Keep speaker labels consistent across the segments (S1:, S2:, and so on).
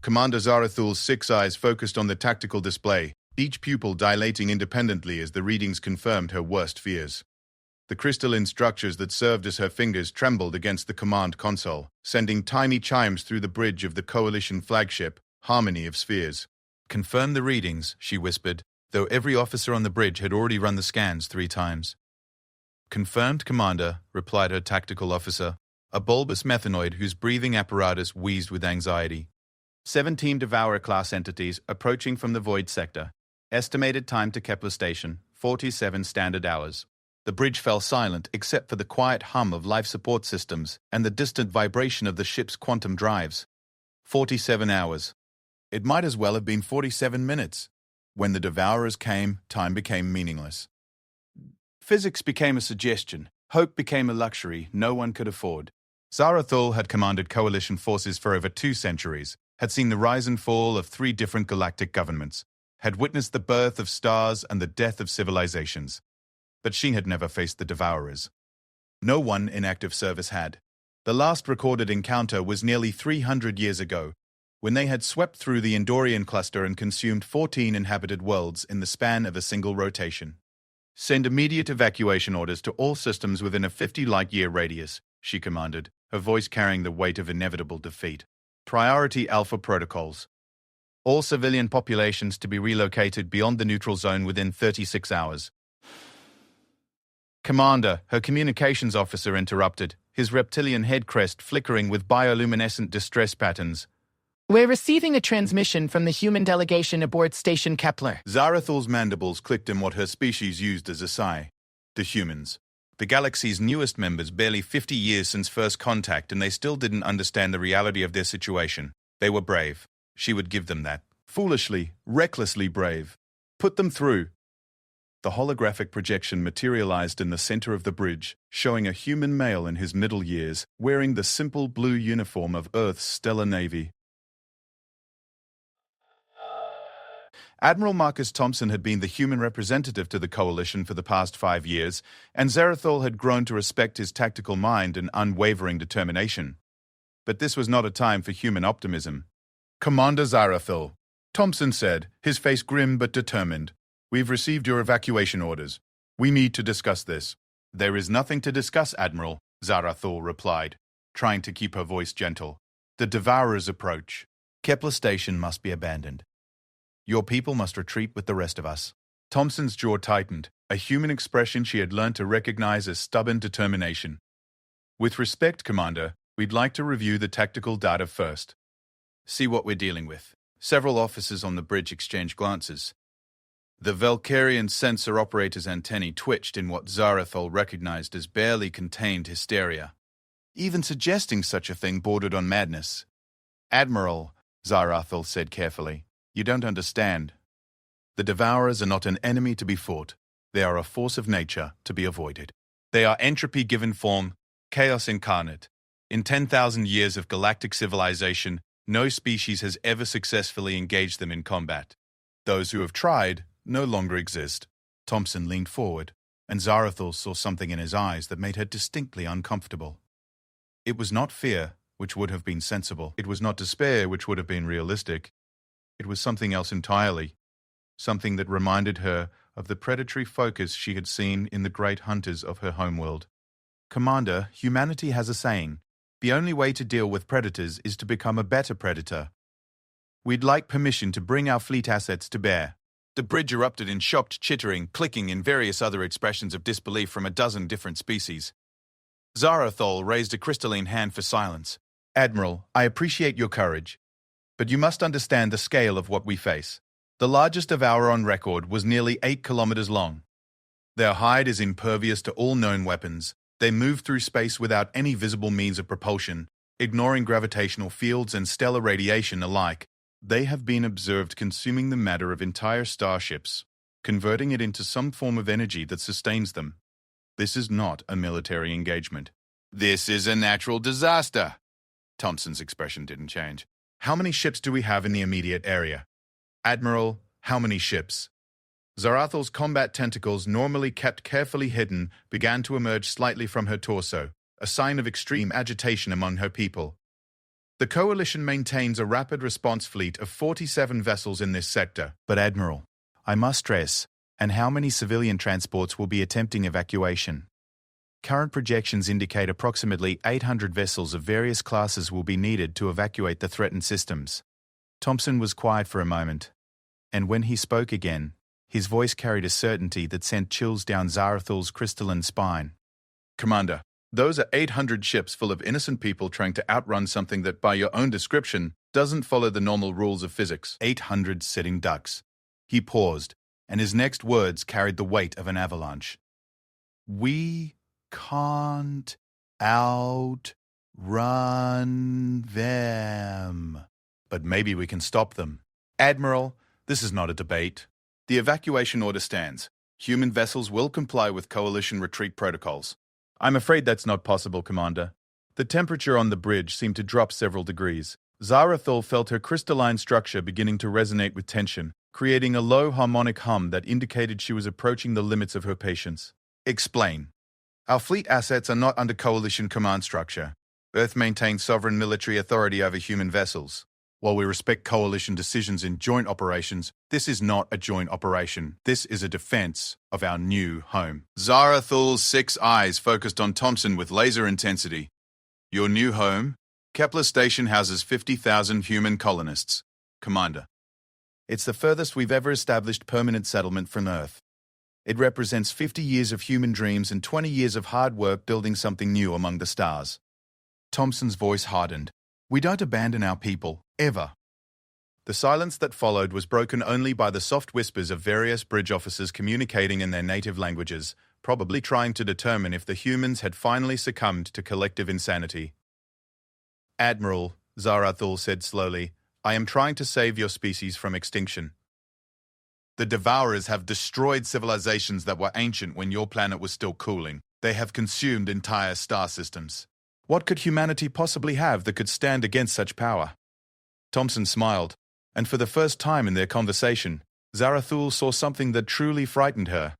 S1: Commander Zarathul's 6 eyes focused on the tactical display, each pupil dilating independently as the readings confirmed her worst fears. The crystalline structures that served as her fingers trembled against the command console, sending tiny chimes through the bridge of the Coalition flagship, Harmony of Spheres. "Confirm the readings," she whispered, though every officer on the bridge had already run the scans 3 times. "Confirmed, Commander," replied her tactical officer, a bulbous methanoid whose breathing apparatus wheezed with anxiety. 17 Devourer-class entities approaching from the Void sector. Estimated time to Kepler Station, 47 standard hours. The bridge fell silent except for the quiet hum of life support systems and the distant vibration of the ship's quantum drives. 47 hours. It might as well have been 47 minutes. When the Devourers came, time became meaningless. Physics became a suggestion. Hope became a luxury no one could afford. Zarathul had commanded Coalition forces for over 2 centuries, had seen the rise and fall of 3 different galactic governments, had witnessed the birth of stars and the death of civilizations. But she had never faced the Devourers. No one in active service had. The last recorded encounter was nearly 300 years ago, when they had swept through the Endorian cluster and consumed 14 inhabited worlds in the span of a single rotation. "Send immediate evacuation orders to all systems within a 50-light-year radius," she commanded, her voice carrying the weight of inevitable defeat. "Priority Alpha protocols. All civilian populations to be relocated beyond the neutral zone within 36 hours. "Commander," her communications officer interrupted, his reptilian head crest flickering with bioluminescent distress patterns.
S2: "We're receiving a transmission from the human delegation aboard Station Kepler."
S1: Zarathul's mandibles clicked in what her species used as a sigh. The humans. The galaxy's newest members, barely 50 years since first contact, and they still didn't understand the reality of their situation. They were brave. She would give them that. Foolishly, recklessly brave. Put them through. The holographic projection materialized in the center of the bridge, showing a human male in his middle years, wearing the simple blue uniform of Earth's stellar navy. Admiral Marcus Thompson had been the human representative to the Coalition for the past 5 years, and Zarathul had grown to respect his tactical mind and unwavering determination. But this was not a time for human optimism. "Commander Zarathul," Thompson said, his face grim but determined. "We've received your evacuation orders. We need to discuss this." "There is nothing to discuss, Admiral," Zarathul replied, trying to keep her voice gentle. "The Devourers approach. Kepler Station must be abandoned. Your people must retreat with the rest of us." Thompson's jaw tightened, a human expression she had learned to recognize as stubborn determination. "With respect, Commander, we'd like to review the tactical data first. See what we're dealing with." Several officers on the bridge exchanged glances. The Valkyrian sensor operator's antennae twitched in what Zarathul recognized as barely contained hysteria. Even suggesting such a thing bordered on madness. "Admiral," Zarathul said carefully, "you don't understand. The Devourers are not an enemy to be fought. They are a force of nature to be avoided. They are entropy given form, chaos incarnate. In 10,000 years of galactic civilization, no species has ever successfully engaged them in combat. Those who have tried no longer exist." Thompson leaned forward, and Zarathul saw something in his eyes that made her distinctly uncomfortable. It was not fear, which would have been sensible. It was not despair, which would have been realistic. It was something else entirely. Something that reminded her of the predatory focus she had seen in the great hunters of her homeworld. "Commander, humanity has a saying. The only way to deal with predators is to become a better predator. We'd like permission to bring our fleet assets to bear." The bridge erupted in shocked chittering, clicking, and various other expressions of disbelief from a dozen different species. Zarathul raised a crystalline hand for silence. "Admiral, I appreciate your courage, but you must understand the scale of what we face. The largest Devourer on record was nearly 8 kilometers long. Their hide is impervious to all known weapons. They move through space without any visible means of propulsion, ignoring gravitational fields and stellar radiation alike. They have been observed consuming the matter of entire starships, converting it into some form of energy that sustains them. This is not a military engagement. This is a natural disaster." Thompson's expression didn't change. "How many ships do we have in the immediate area?" "Admiral, how many ships?" Zarathul's combat tentacles, normally kept carefully hidden, began to emerge slightly from her torso, a sign of extreme agitation among her people. The Coalition maintains a rapid response fleet of 47 vessels in this sector. But Admiral, I must stress, and how many civilian transports will be attempting evacuation? Current projections indicate approximately 800 vessels of various classes will be needed to evacuate the threatened systems. Thompson was quiet for a moment, and when he spoke again, his voice carried a certainty that sent chills down Zarathul's crystalline spine. Commander, those are 800 ships full of innocent people trying to outrun something that, by your own description, doesn't follow the normal rules of physics. 800 sitting ducks. He paused, and his next words carried the weight of an avalanche. We can't outrun them. But maybe we can stop them. Admiral, this is not a debate. The evacuation order stands. Human vessels will comply with Coalition retreat protocols. I'm afraid that's not possible, Commander. The temperature on the bridge seemed to drop several degrees. Zarathul felt her crystalline structure beginning to resonate with tension, creating a low harmonic hum that indicated she was approaching the limits of her patience. Explain. Our fleet assets are not under Coalition command structure. Earth maintains sovereign military authority over human vessels. While we respect Coalition decisions in joint operations, this is not a joint operation. This is a defense of our new home. Zarathul's 6 eyes focused on Thompson with laser intensity. Your new home? Kepler Station houses 50,000 human colonists. Commander. It's the furthest we've ever established permanent settlement from Earth. It represents 50 years of human dreams and 20 years of hard work building something new among the stars. Thompson's voice hardened. We don't abandon our people, ever. The silence that followed was broken only by the soft whispers of various bridge officers communicating in their native languages, probably trying to determine if the humans had finally succumbed to collective insanity. Admiral, Zarathul said slowly, I am trying to save your species from extinction. The Devourers have destroyed civilizations that were ancient when your planet was still cooling. They have consumed entire star systems. What could humanity possibly have that could stand against such power? Thompson smiled, and for the first time in their conversation, Zarathul saw something that truly frightened her.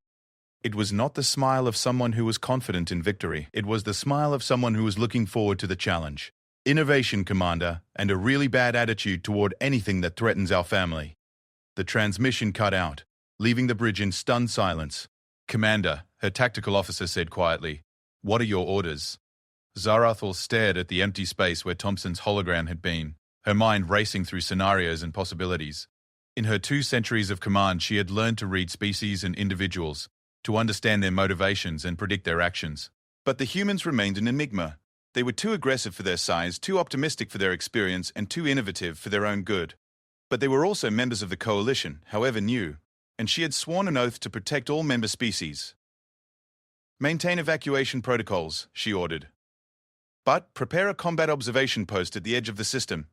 S1: It was not the smile of someone who was confident in victory. It was the smile of someone who was looking forward to the challenge. Innovation, Commander, and a really bad attitude toward anything that threatens our family. The transmission cut out, leaving the bridge in stunned silence. Commander, her tactical officer said quietly, what are your orders? Zarathul stared at the empty space where Thompson's hologram had been, her mind racing through scenarios and possibilities. In her 2 centuries of command, she had learned to read species and individuals, to understand their motivations and predict their actions. But the humans remained an enigma. They were too aggressive for their size, too optimistic for their experience, and too innovative for their own good. But they were also members of the Coalition, however new, and she had sworn an oath to protect all member species. Maintain evacuation protocols, she ordered. But prepare a combat observation post at the edge of the system.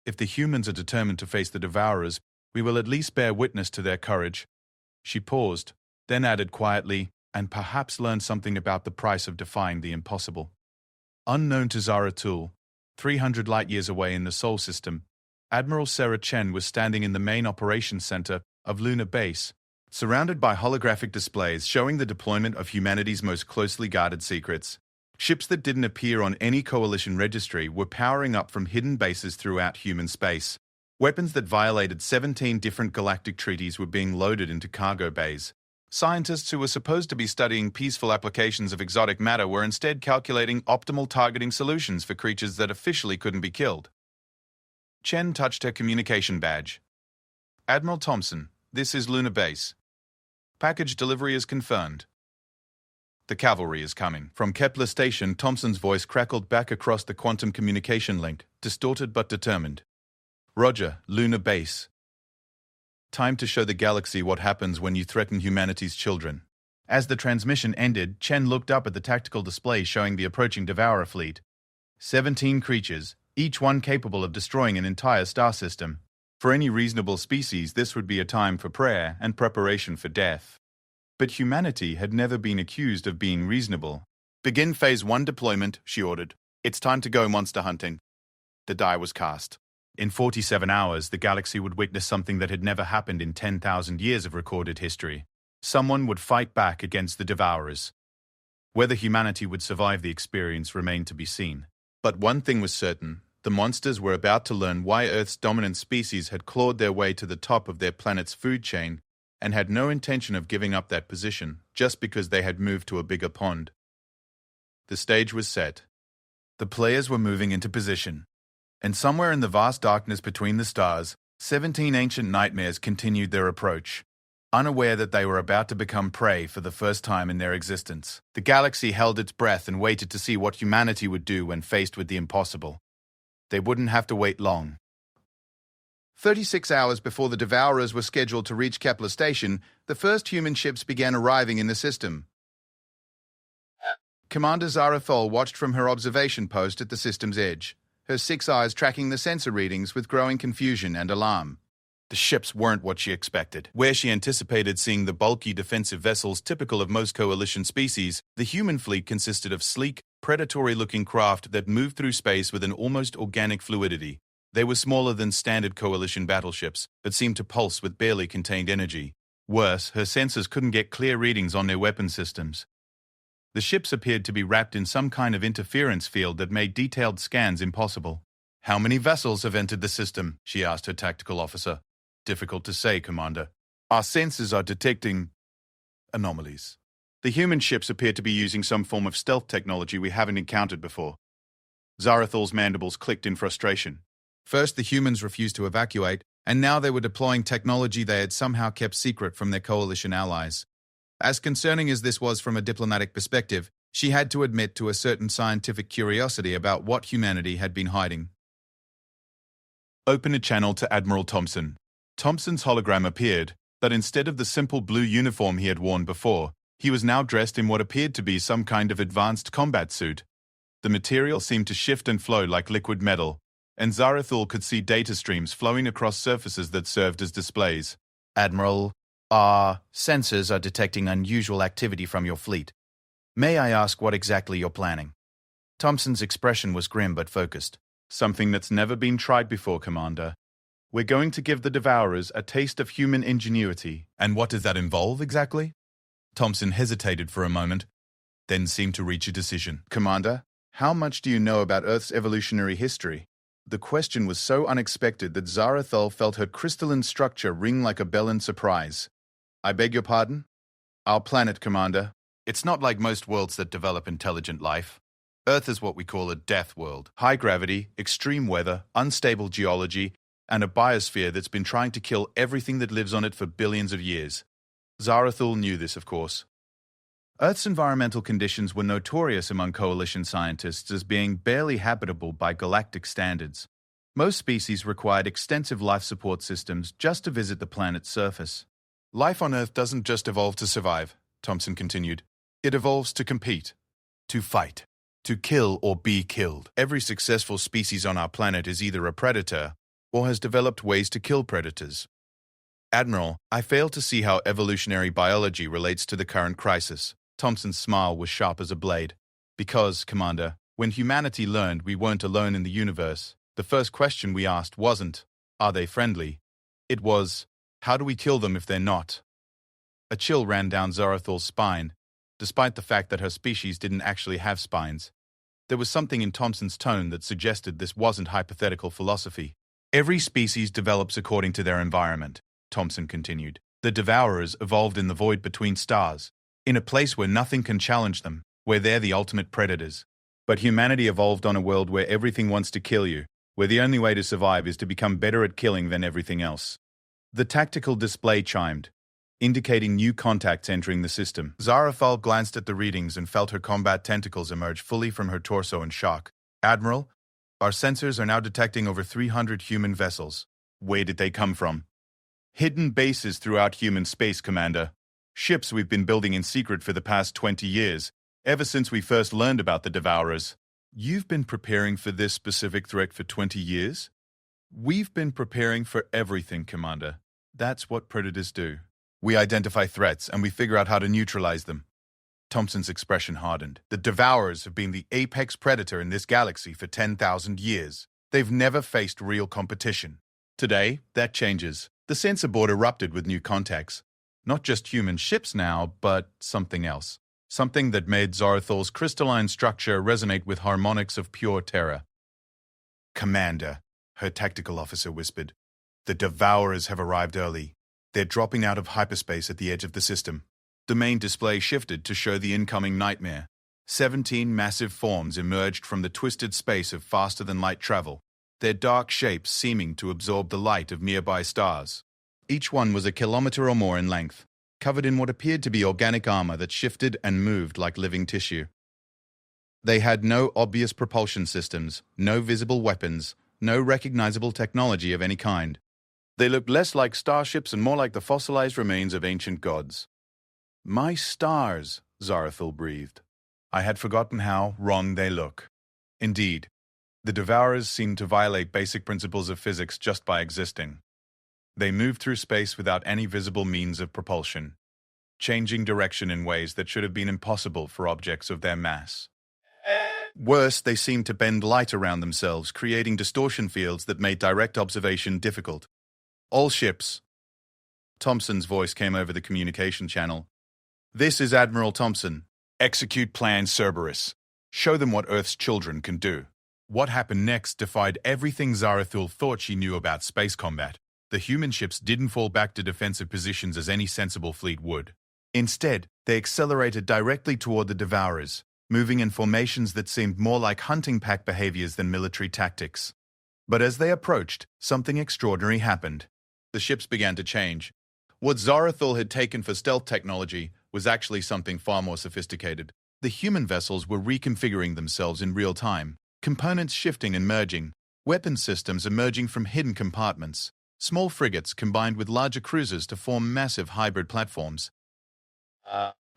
S1: If the humans are determined to face the Devourers, we will at least bear witness to their courage. She paused, then added quietly, and perhaps learn something about the price of defying the impossible. Unknown to Zarathul, 300 light-years away in the Sol system, Admiral Sarah Chen was standing in the main operations center of Lunar Base, surrounded by holographic displays showing the deployment of humanity's most closely guarded secrets. Ships that didn't appear on any Coalition registry were powering up from hidden bases throughout human space. Weapons that violated 17 different galactic treaties were being loaded into cargo bays. Scientists who were supposed to be studying peaceful applications of exotic matter were instead calculating optimal targeting solutions for creatures that officially couldn't be killed. Chen touched her communication badge. Admiral Thompson, this is Lunar Base. Package delivery is confirmed. The cavalry is coming. From Kepler Station, Thompson's voice crackled back across the quantum communication link, distorted but determined. Roger, Lunar Base. Time to show the galaxy what happens when you threaten humanity's children. As the transmission ended, Chen looked up at the tactical display showing the approaching Devourer fleet. 17 creatures, each one capable of destroying an entire star system. For any reasonable species, this would be a time for prayer and preparation for death. But humanity had never been accused of being reasonable. Begin Phase 1 deployment, she ordered. It's time to go monster hunting. The die was cast. In 47 hours, the galaxy would witness something that had never happened in 10,000 years of recorded history. Someone would fight back against the Devourers. Whether humanity would survive the experience remained to be seen. But one thing was certain. The monsters were about to learn why Earth's dominant species had clawed their way to the top of their planet's food chain and had no intention of giving up that position just because they had moved to a bigger pond. The stage was set. The players were moving into position. And somewhere in the vast darkness between the stars, 17 ancient nightmares continued their approach, unaware that they were about to become prey for the first time in their existence. The galaxy held its breath and waited to see what humanity would do when faced with the impossible. They wouldn't have to wait long. 36 hours before the Devourers were scheduled to reach Kepler Station, the first human ships began arriving in the system. Commander Zarathol watched from her observation post at the system's edge, her 6 eyes tracking the sensor readings with growing confusion and alarm. The ships weren't what she expected. Where she anticipated seeing the bulky defensive vessels typical of most Coalition species, the human fleet consisted of sleek, predatory-looking craft that moved through space with an almost organic fluidity. They were smaller than standard Coalition battleships, but seemed to pulse with barely contained energy. Worse, her sensors couldn't get clear readings on their weapon systems. The ships appeared to be wrapped in some kind of interference field that made detailed scans impossible. "How many vessels have entered the system?" she asked her tactical officer. "Difficult to say, Commander. Our sensors are detecting anomalies. The human ships appear to be using some form of stealth technology we haven't encountered before." Zarathal's mandibles clicked in frustration. First, the humans refused to evacuate, and now they were deploying technology they had somehow kept secret from their Coalition allies. As concerning as this was from a diplomatic perspective, she had to admit to a certain scientific curiosity about what humanity had been hiding. Open a channel to Admiral Thompson. Thompson's hologram appeared, but instead of the simple blue uniform he had worn before, he was now dressed in what appeared to be some kind of advanced combat suit. The material seemed to shift and flow like liquid metal, and Zarathul could see data streams flowing across surfaces that served as displays. "Admiral, our sensors are detecting unusual activity from your fleet. May I ask what exactly you're planning?" Thompson's expression was grim but focused. "Something that's never been tried before, Commander. We're going to give the Devourers a taste of human ingenuity." "And what does that involve exactly?" Thompson hesitated for a moment, then seemed to reach a decision. "Commander, how much do you know about Earth's evolutionary history?" The question was so unexpected that Zarathul felt her crystalline structure ring like a bell in surprise. "I beg your pardon?" "Our planet, Commander. It's not like most worlds that develop intelligent life. Earth is what we call a death world. High gravity, extreme weather, unstable geology, and a biosphere that's been trying to kill everything that lives on it for billions of years." Zarathul knew this, of course. Earth's environmental conditions were notorious among Coalition scientists as being barely habitable by galactic standards. Most species required extensive life support systems just to visit the planet's surface. "Life on Earth doesn't just evolve to survive," Thompson continued. "It evolves to compete, to fight, to kill or be killed. Every successful species on our planet is either a predator or has developed ways to kill predators. Admiral, I fail to see how evolutionary biology relates to the current crisis." Thompson's smile was sharp as a blade. "Because, Commander, when humanity learned we weren't alone in the universe, the first question we asked wasn't, are they friendly? It was, how do we kill them if they're not?" A chill ran down Zarathul's spine, despite the fact that her species didn't actually have spines. There was something in Thompson's tone that suggested this wasn't hypothetical philosophy. "Every species develops according to their environment," Thompson continued. "The Devourers evolved in the void between stars, in a place where nothing can challenge them, where they're the ultimate predators. But humanity evolved on a world where everything wants to kill you, where the only way to survive is to become better at killing than everything else." The tactical display chimed, indicating new contacts entering the system. Zarathul glanced at the readings and felt her combat tentacles emerge fully from her torso in shock. "Admiral, our sensors are now detecting over 300 human vessels. Where did they come from?" "Hidden bases throughout human space, Commander. Ships we've been building in secret for the past 20 years, ever since we first learned about the Devourers." "You've been preparing for this specific threat for 20 years? "We've been preparing for everything, Commander. That's what predators do. We identify threats and we figure out how to neutralize them." Thompson's expression hardened. "The Devourers have been the apex predator in this galaxy for 10,000 years. They've never faced real competition. Today, that changes. The sensor board erupted with new contacts. Not just human ships now, but something else. Something that made Zarathul's crystalline structure resonate with harmonics of pure terror. Commander, her tactical officer whispered. The Devourers have arrived early. They're dropping out of hyperspace at the edge of the system. The main display shifted to show the incoming nightmare. 17 massive forms emerged from the twisted space of faster-than-light travel, their dark shapes seeming to absorb the light of nearby stars. Each one was a kilometer or more in length, covered in what appeared to be organic armor that shifted and moved like living tissue. They had no obvious propulsion systems, no visible weapons, no recognizable technology of any kind. They looked less like starships and more like the fossilized remains of ancient gods. My stars, Zarathul breathed. I had forgotten how wrong they look. Indeed, the Devourers seemed to violate basic principles of physics just by existing. They moved through space without any visible means of propulsion, changing direction in ways that should have been impossible for objects of their mass. Worse, they seemed to bend light around themselves, creating distortion fields that made direct observation difficult. All ships. Thompson's voice came over the communication channel. This is Admiral Thompson. Execute Plan Cerberus. Show them what Earth's children can do. What happened next defied everything Zarathul thought she knew about space combat. The human ships didn't fall back to defensive positions as any sensible fleet would. Instead, they accelerated directly toward the Devourers, moving in formations that seemed more like hunting pack behaviors than military tactics. But as they approached, something extraordinary happened. The ships began to change. What Zarathul had taken for stealth technology was actually something far more sophisticated. The human vessels were reconfiguring themselves in real time, components shifting and merging, weapon systems emerging from hidden compartments, small frigates combined with larger cruisers to form massive hybrid platforms.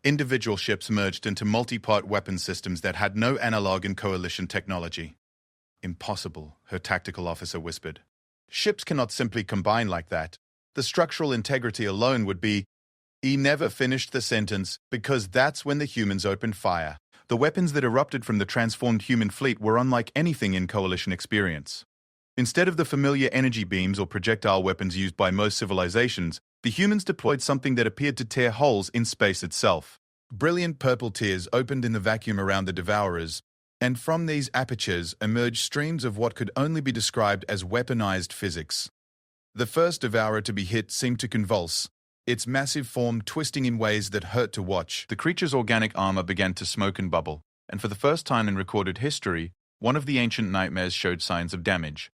S1: Individual ships merged into multi-part weapon systems that had no analog in coalition technology. Impossible, her tactical officer whispered. Ships cannot simply combine like that. The structural integrity alone would be... He never finished the sentence, because that's when the humans opened fire. The weapons that erupted from the transformed human fleet were unlike anything in coalition experience. Instead of the familiar energy beams or projectile weapons used by most civilizations, the humans deployed something that appeared to tear holes in space itself. Brilliant purple tears opened in the vacuum around the Devourers, and from these apertures emerged streams of what could only be described as weaponized physics. The first Devourer to be hit seemed to convulse, its massive form twisting in ways that hurt to watch. The creature's organic armor began to smoke and bubble, and for the first time in recorded history, one of the ancient nightmares showed signs of damage.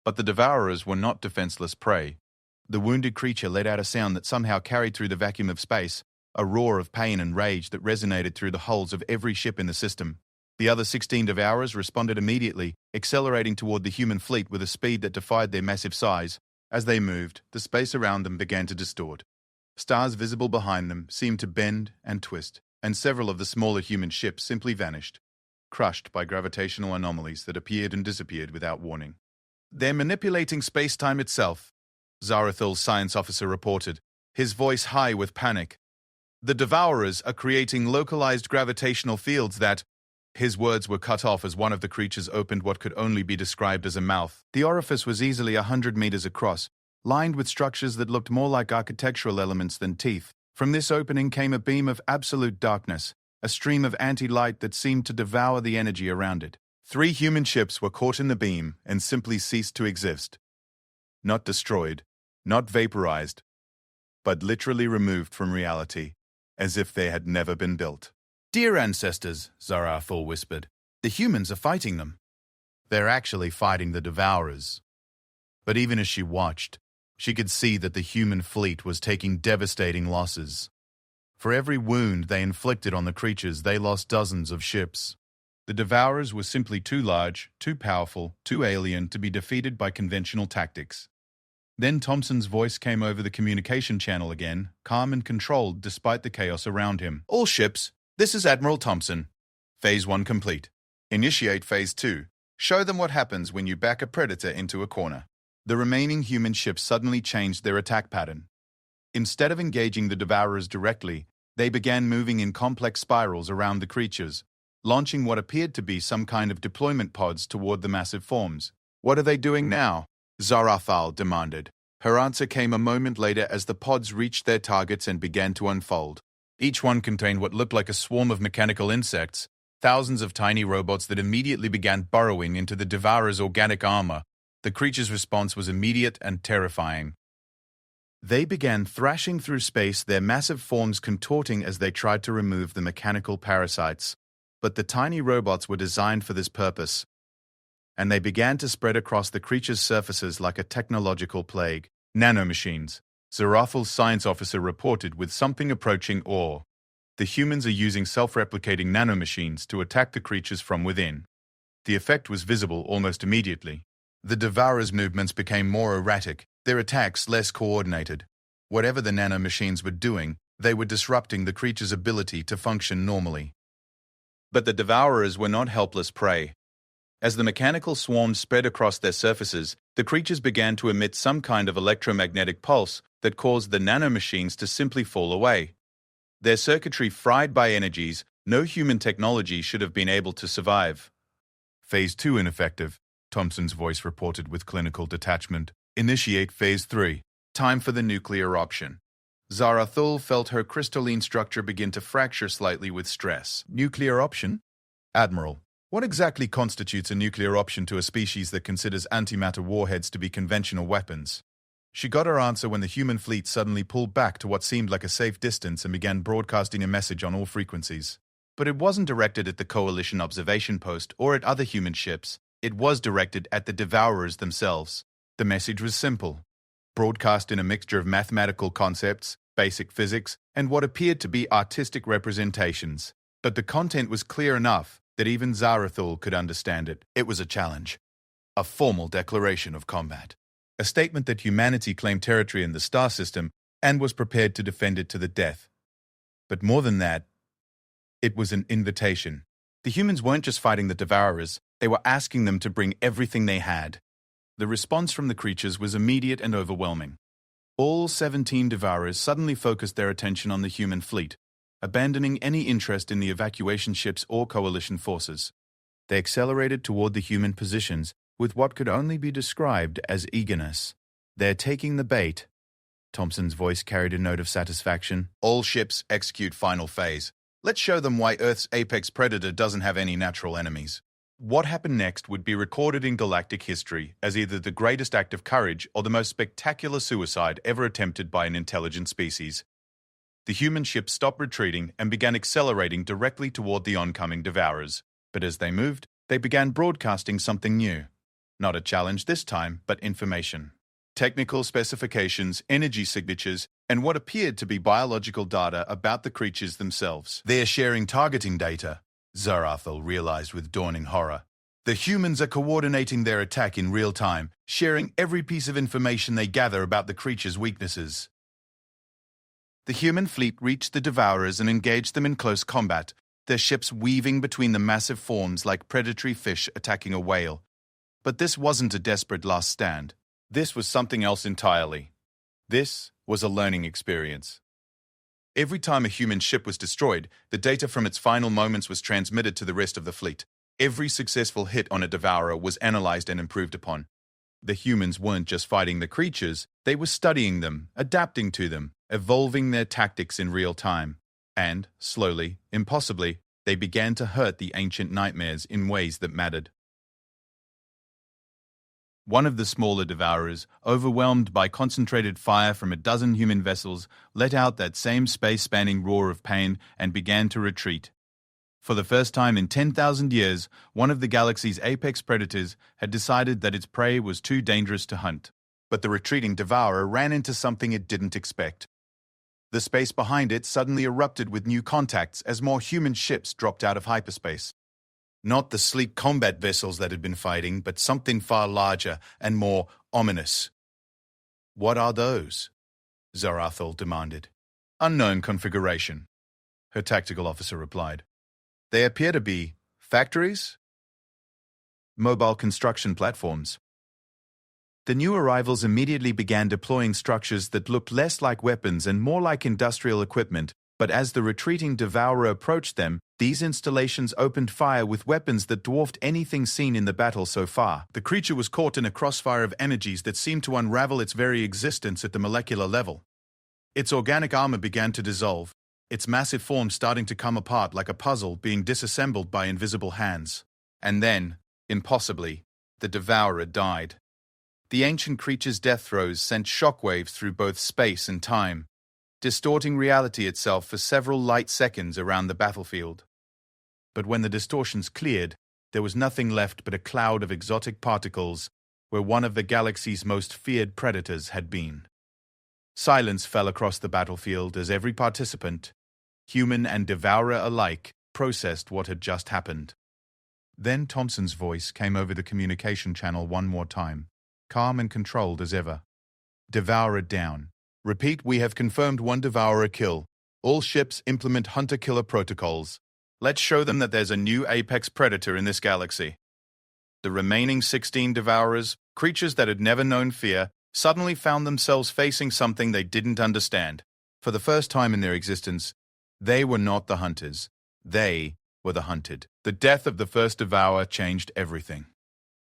S1: But the Devourers were not defenseless prey. The wounded creature let out a sound that somehow carried through the vacuum of space, a roar of pain and rage that resonated through the hulls of every ship in the system. The other 16 Devourers responded immediately, accelerating toward the human fleet with a speed that defied their massive size. As they moved, the space around them began to distort. Stars visible behind them seemed to bend and twist, and several of the smaller human ships simply vanished, crushed by gravitational anomalies that appeared and disappeared without warning. They're manipulating space-time itself, Zarathul's science officer reported, his voice high with panic. The Devourers are creating localized gravitational fields that... His words were cut off as one of the creatures opened what could only be described as a mouth. The orifice was easily 100 meters across, lined with structures that looked more like architectural elements than teeth. From this opening came a beam of absolute darkness, a stream of anti-light that seemed to devour the energy around it. 3 human ships were caught in the beam and simply ceased to exist. Not destroyed, not vaporized, but literally removed from reality, as if they had never been built. Dear ancestors, Zarathul whispered, the humans are fighting them. They're actually fighting the Devourers. But even as she watched, she could see that the human fleet was taking devastating losses. For every wound they inflicted on the creatures, they lost dozens of ships. The Devourers were simply too large, too powerful, too alien to be defeated by conventional tactics. Then Thompson's voice came over the communication channel again, calm and controlled despite the chaos around him. All ships, this is Admiral Thompson. Phase 1 complete. Initiate Phase 2. Show them what happens when you back a predator into a corner. The remaining human ships suddenly changed their attack pattern. Instead of engaging the Devourers directly, they began moving in complex spirals around the creatures, launching what appeared to be some kind of deployment pods toward the massive forms. What are they doing now? Zarathul demanded. Her answer came a moment later as the pods reached their targets and began to unfold. Each one contained what looked like a swarm of mechanical insects, Thousands of tiny robots that immediately began burrowing into the Devourer's organic armor. The creature's response was immediate and terrifying. They began thrashing through space, their massive forms contorting as they tried to remove the mechanical parasites. But the tiny robots were designed for this purpose, and they began to spread across the creature's surfaces like a technological plague. Nanomachines, Zarathal's science officer reported with something approaching awe. The humans are using self-replicating nanomachines to attack the creatures from within. The effect was visible almost immediately. The Devourer's movements became more erratic, their attacks less coordinated. Whatever the nanomachines were doing, they were disrupting the creature's ability to function normally. But the Devourers were not helpless prey. As the mechanical swarms spread across their surfaces, the creatures began to emit some kind of electromagnetic pulse that caused the nanomachines to simply fall away. Their circuitry fried by energies no human technology should have been able to survive. Phase 2 ineffective, Thompson's voice reported with clinical detachment. Initiate Phase 3. Time for the nuclear option. Zarathul felt her crystalline structure begin to fracture slightly with stress. Nuclear option? Admiral, what exactly constitutes a nuclear option to a species that considers antimatter warheads to be conventional weapons? She got her answer when the human fleet suddenly pulled back to what seemed like a safe distance and began broadcasting a message on all frequencies. But it wasn't directed at the Coalition observation post or at other human ships. It was directed at the Devourers themselves. The message was simple, broadcast in a mixture of mathematical concepts, basic physics, and what appeared to be artistic representations. But the content was clear enough that even Zarathul could understand it. It was a challenge, a formal declaration of combat. A statement that humanity claimed territory in the star system and was prepared to defend it to the death. But more than that, it was an invitation. The humans weren't just fighting the Devourers, they were asking them to bring everything they had. The response from the creatures was immediate and overwhelming. All 17 Devourers suddenly focused their attention on the human fleet, abandoning any interest in the evacuation ships or Coalition forces. They accelerated toward the human positions with what could only be described as eagerness. They're taking the bait. Thompson's voice carried a note of satisfaction. All ships execute final phase. Let's show them why Earth's apex predator doesn't have any natural enemies. What happened next would be recorded in galactic history as either the greatest act of courage or the most spectacular suicide ever attempted by an intelligent species. The human ships stopped retreating and began accelerating directly toward the oncoming Devourers. But as they moved, they began broadcasting something new. Not a challenge this time, but information. Technical specifications, energy signatures, and what appeared to be biological data about the creatures themselves. They are sharing targeting data, Zarathul realized with dawning horror. The humans are coordinating their attack in real time, sharing every piece of information they gather about the creatures' weaknesses. The human fleet reached the Devourers and engaged them in close combat, their ships weaving between the massive forms like predatory fish attacking a whale. But this wasn't a desperate last stand. This was something else entirely. This was a learning experience. Every time a human ship was destroyed, the data from its final moments was transmitted to the rest of the fleet. Every successful hit on a Devourer was analyzed and improved upon. The humans weren't just fighting the creatures, they were studying them, adapting to them, evolving their tactics in real time. And, slowly, impossibly, they began to hurt the ancient nightmares in ways that mattered. One of the smaller Devourers, overwhelmed by concentrated fire from a dozen human vessels, let out that same space-spanning roar of pain and began to retreat. For the first time in 10,000 years, one of the galaxy's apex predators had decided that its prey was too dangerous to hunt. But the retreating Devourer ran into something it didn't expect. The space behind it suddenly erupted with new contacts as more human ships dropped out of hyperspace. Not the sleek combat vessels that had been fighting, but something far larger and more ominous. What are those? Zarathul demanded. Unknown configuration, her tactical officer replied. They appear to be factories? Mobile construction platforms. The new arrivals immediately began deploying structures that looked less like weapons and more like industrial equipment, but as the retreating Devourer approached them, these installations opened fire with weapons that dwarfed anything seen in the battle so far. The creature was caught in a crossfire of energies that seemed to unravel its very existence at the molecular level. Its organic armor began to dissolve, its massive form starting to come apart like a puzzle being disassembled by invisible hands. And then, impossibly, the Devourer died. The ancient creature's death throes sent shockwaves through both space and time, distorting reality itself for several light seconds around the battlefield. But when the distortions cleared, there was nothing left but a cloud of exotic particles where one of the galaxy's most feared predators had been. Silence fell across the battlefield as every participant, human and devourer alike, processed what had just happened. Then Thompson's voice came over the communication channel one more time, calm and controlled as ever. Devourer down. Repeat, we have confirmed one Devourer kill. All ships implement hunter-killer protocols. Let's show them that there's a new apex predator in this galaxy. The remaining 16 Devourers, creatures that had never known fear, suddenly found themselves facing something they didn't understand. For the first time in their existence, they were not the hunters. They were the hunted. The death of the first Devourer changed everything.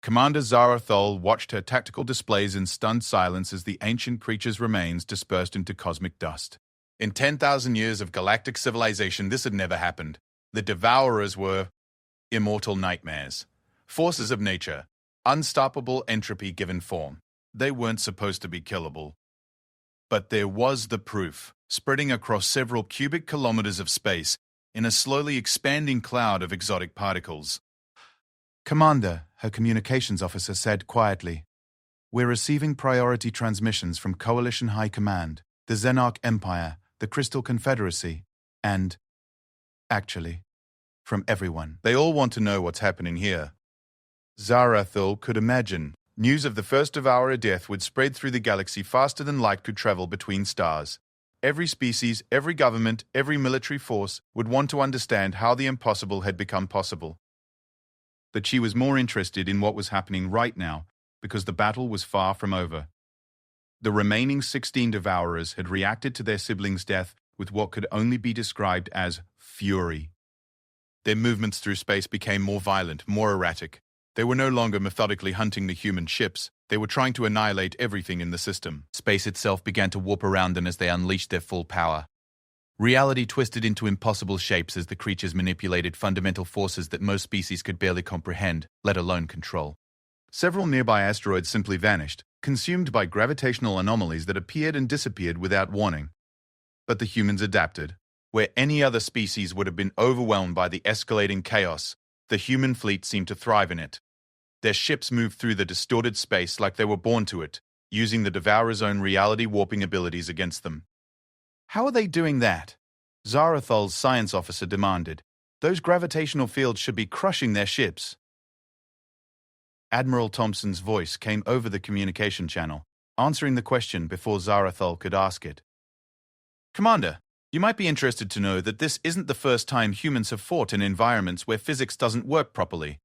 S1: Commander Zara Thol watched her tactical displays in stunned silence as the ancient creature's remains dispersed into cosmic dust. In 10,000 years of galactic civilization, this had never happened. The Devourers were immortal nightmares, forces of nature, unstoppable entropy given form. They weren't supposed to be killable. But there was the proof, spreading across several cubic kilometers of space in a slowly expanding cloud of exotic particles. Commander, her communications officer said quietly, we're receiving priority transmissions from Coalition High Command, the Xenarch Empire, the Crystal Confederacy, and, actually, from everyone. They all want to know what's happening here. Zarathul could imagine. News of the first Devourer death would spread through the galaxy faster than light could travel between stars. Every species, every government, every military force would want to understand how the impossible had become possible. But she was more interested in what was happening right now, because the battle was far from over. The remaining 16 Devourers had reacted to their siblings' death with what could only be described as fury. Their movements through space became more violent, more erratic. They were no longer methodically hunting the human ships. They were trying to annihilate everything in the system. Space itself began to warp around them as they unleashed their full power. Reality twisted into impossible shapes as the creatures manipulated fundamental forces that most species could barely comprehend, let alone control. Several nearby asteroids simply vanished, consumed by gravitational anomalies that appeared and disappeared without warning. But the humans adapted. Where any other species would have been overwhelmed by the escalating chaos, the human fleet seemed to thrive in it. Their ships moved through the distorted space like they were born to it, using the Devourer's own reality-warping abilities against them. How are they doing that? Zarathol's science officer demanded. Those gravitational fields should be crushing their ships. Admiral Thompson's voice came over the communication channel, answering the question before Zarathol could ask it. Commander, you might be interested to know that this isn't the first time humans have fought in environments where physics doesn't work properly.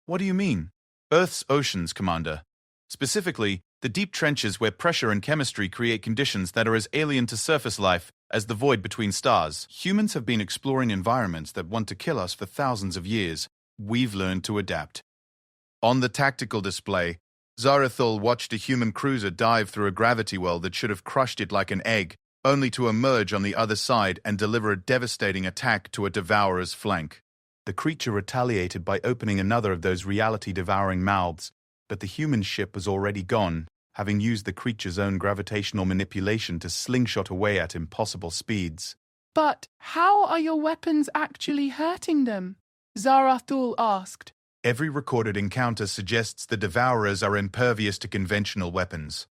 S1: What do you mean? Earth's oceans, Commander. Specifically, the deep trenches where pressure and chemistry create conditions that are as alien to surface life as the void between stars. Humans have been exploring environments that want to kill us for thousands of years. We've learned to adapt. On the tactical display, Zarathul watched a human cruiser dive through a gravity well that should have crushed it like an egg, only to emerge on the other side and deliver a devastating attack to a Devourer's flank. The creature retaliated by opening another of those reality-devouring mouths, but the human ship was already gone, having used the creature's own gravitational manipulation to slingshot away at impossible speeds.
S2: But how are your weapons actually hurting them? Zarathul asked.
S1: Every recorded encounter suggests the Devourers are impervious to conventional weapons.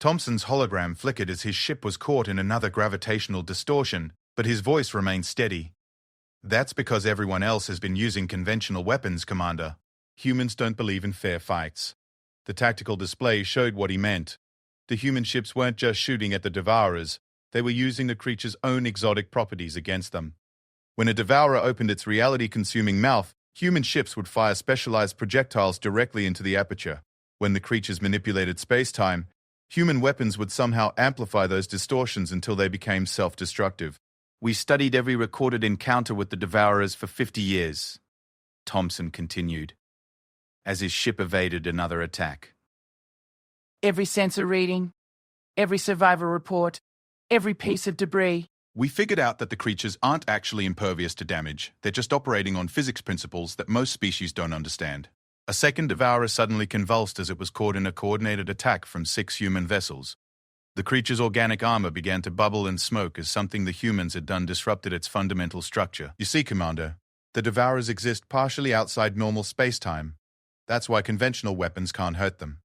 S1: Thompson's hologram flickered as his ship was caught in another gravitational distortion, but his voice remained steady. That's because everyone else has been using conventional weapons, Commander. Humans don't believe in fair fights. The tactical display showed what he meant. The human ships weren't just shooting at the Devourers, they were using the creature's own exotic properties against them. When a Devourer opened its reality-consuming mouth, human ships would fire specialized projectiles directly into the aperture. When the creatures manipulated space-time, human weapons would somehow amplify those distortions until they became self-destructive. We studied every recorded encounter with the Devourers for 50 years, Thompson continued, as his ship evaded another attack.
S2: Every sensor reading, every survivor report, every piece of debris.
S1: We figured out that the creatures aren't actually impervious to damage, they're just operating on physics principles that most species don't understand. A second devourer suddenly convulsed as it was caught in a coordinated attack from 6 human vessels. The creature's organic armor began to bubble and smoke as something the humans had done disrupted its fundamental structure. You see, Commander, the devourers exist partially outside normal space-time. That's why conventional weapons can't hurt them.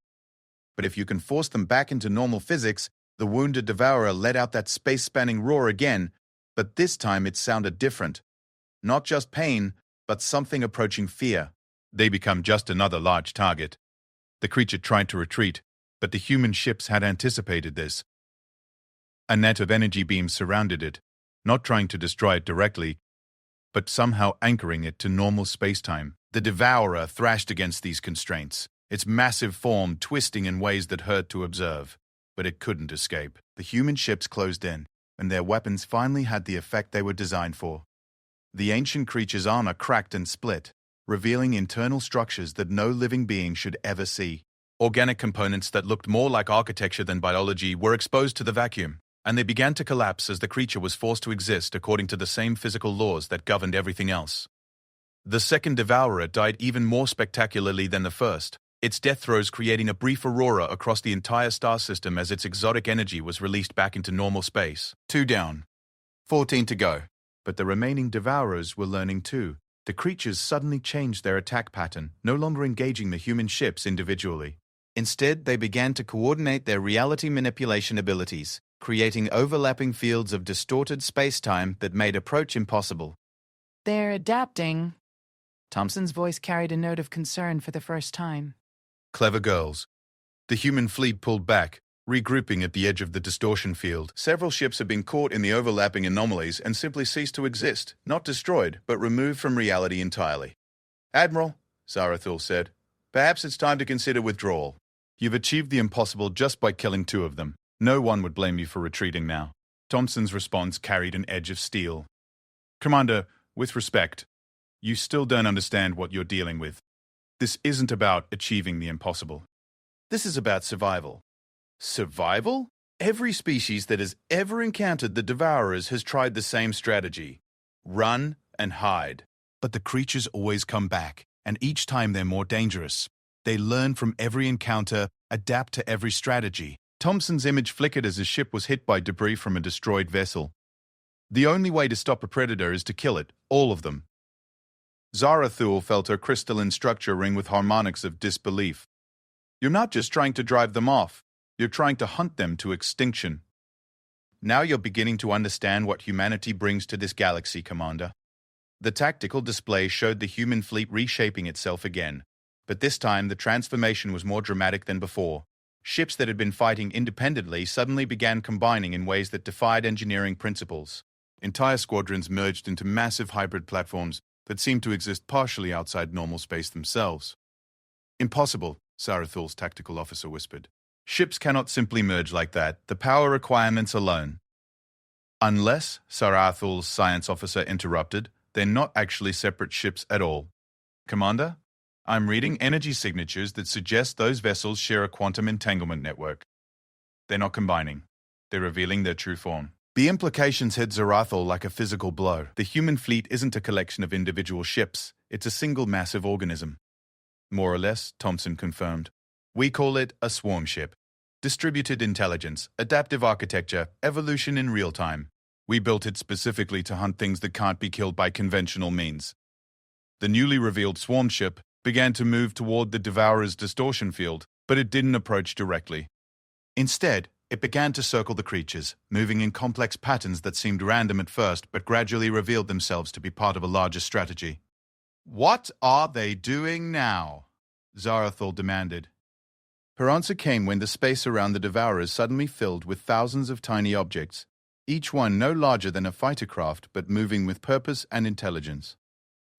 S1: But if you can force them back into normal physics, the wounded devourer let out that space-spanning roar again, but this time it sounded different. Not just pain, but something approaching fear. They become just another large target. The creature tried to retreat, but the human ships had anticipated this. A net of energy beams surrounded it, not trying to destroy it directly, but somehow anchoring it to normal space-time. The devourer thrashed against these constraints, its massive form twisting in ways that hurt to observe. But it couldn't escape. The human ships closed in, and their weapons finally had the effect they were designed for. The ancient creature's armor cracked and split, revealing internal structures that no living being should ever see. Organic components that looked more like architecture than biology were exposed to the vacuum, and they began to collapse as the creature was forced to exist according to the same physical laws that governed everything else. The second devourer died even more spectacularly than the first, its death throes creating a brief aurora across the entire star system as its exotic energy was released back into normal space. 2 down. 14 to go. But the remaining devourers were learning too. The creatures suddenly changed their attack pattern, no longer engaging the human ships individually. Instead, they began to coordinate their reality manipulation abilities, creating overlapping fields of distorted space-time that made approach impossible.
S2: They're adapting. Thompson's voice carried a note of concern for the first time.
S1: Clever girls. The human fleet pulled back, regrouping at the edge of the distortion field. Several ships had been caught in the overlapping anomalies and simply ceased to exist, not destroyed, but removed from reality entirely. Admiral, Zarathul said, perhaps it's time to consider withdrawal. You've achieved the impossible just by killing 2 of them. No one would blame you for retreating now. Thompson's response carried an edge of steel. Commander, with respect, you still don't understand what you're dealing with. This isn't about achieving the impossible. This is about survival. Survival? Every species that has ever encountered the Devourers has tried the same strategy. Run and hide. But the creatures always come back, and each time they're more dangerous. They learn from every encounter, adapt to every strategy. Thompson's image flickered as his ship was hit by debris from a destroyed vessel. The only way to stop a predator is to kill it, all of them. Zarathul felt her crystalline structure ring with harmonics of disbelief. You're not just trying to drive them off, you're trying to hunt them to extinction. Now you're beginning to understand what humanity brings to this galaxy, Commander. The tactical display showed the human fleet reshaping itself again, but this time the transformation was more dramatic than before. Ships that had been fighting independently suddenly began combining in ways that defied engineering principles. Entire squadrons merged into massive hybrid platforms that seemed to exist partially outside normal space themselves. Impossible, Zarathul's tactical officer whispered. Ships cannot simply merge like that, the power requirements alone. Unless, Zarathul's science officer interrupted, they're not actually separate ships at all. Commander, I'm reading energy signatures that suggest those vessels share a quantum entanglement network. They're not combining. They're revealing their true form. The implications hit Zarathul like a physical blow. The human fleet isn't a collection of individual ships. It's a single massive organism. More or less, Thompson confirmed. We call it a swarm ship. Distributed intelligence, adaptive architecture, evolution in real time. We built it specifically to hunt things that can't be killed by conventional means. The newly revealed swarm ship began to move toward the Devourer's distortion field, but it didn't approach directly. Instead, it began to circle the creatures, moving in complex patterns that seemed random at first but gradually revealed themselves to be part of a larger strategy. What are they doing now? Zarathul demanded. Her answer came when the space around the Devourers suddenly filled with thousands of tiny objects, each one no larger than a fighter craft but moving with purpose and intelligence.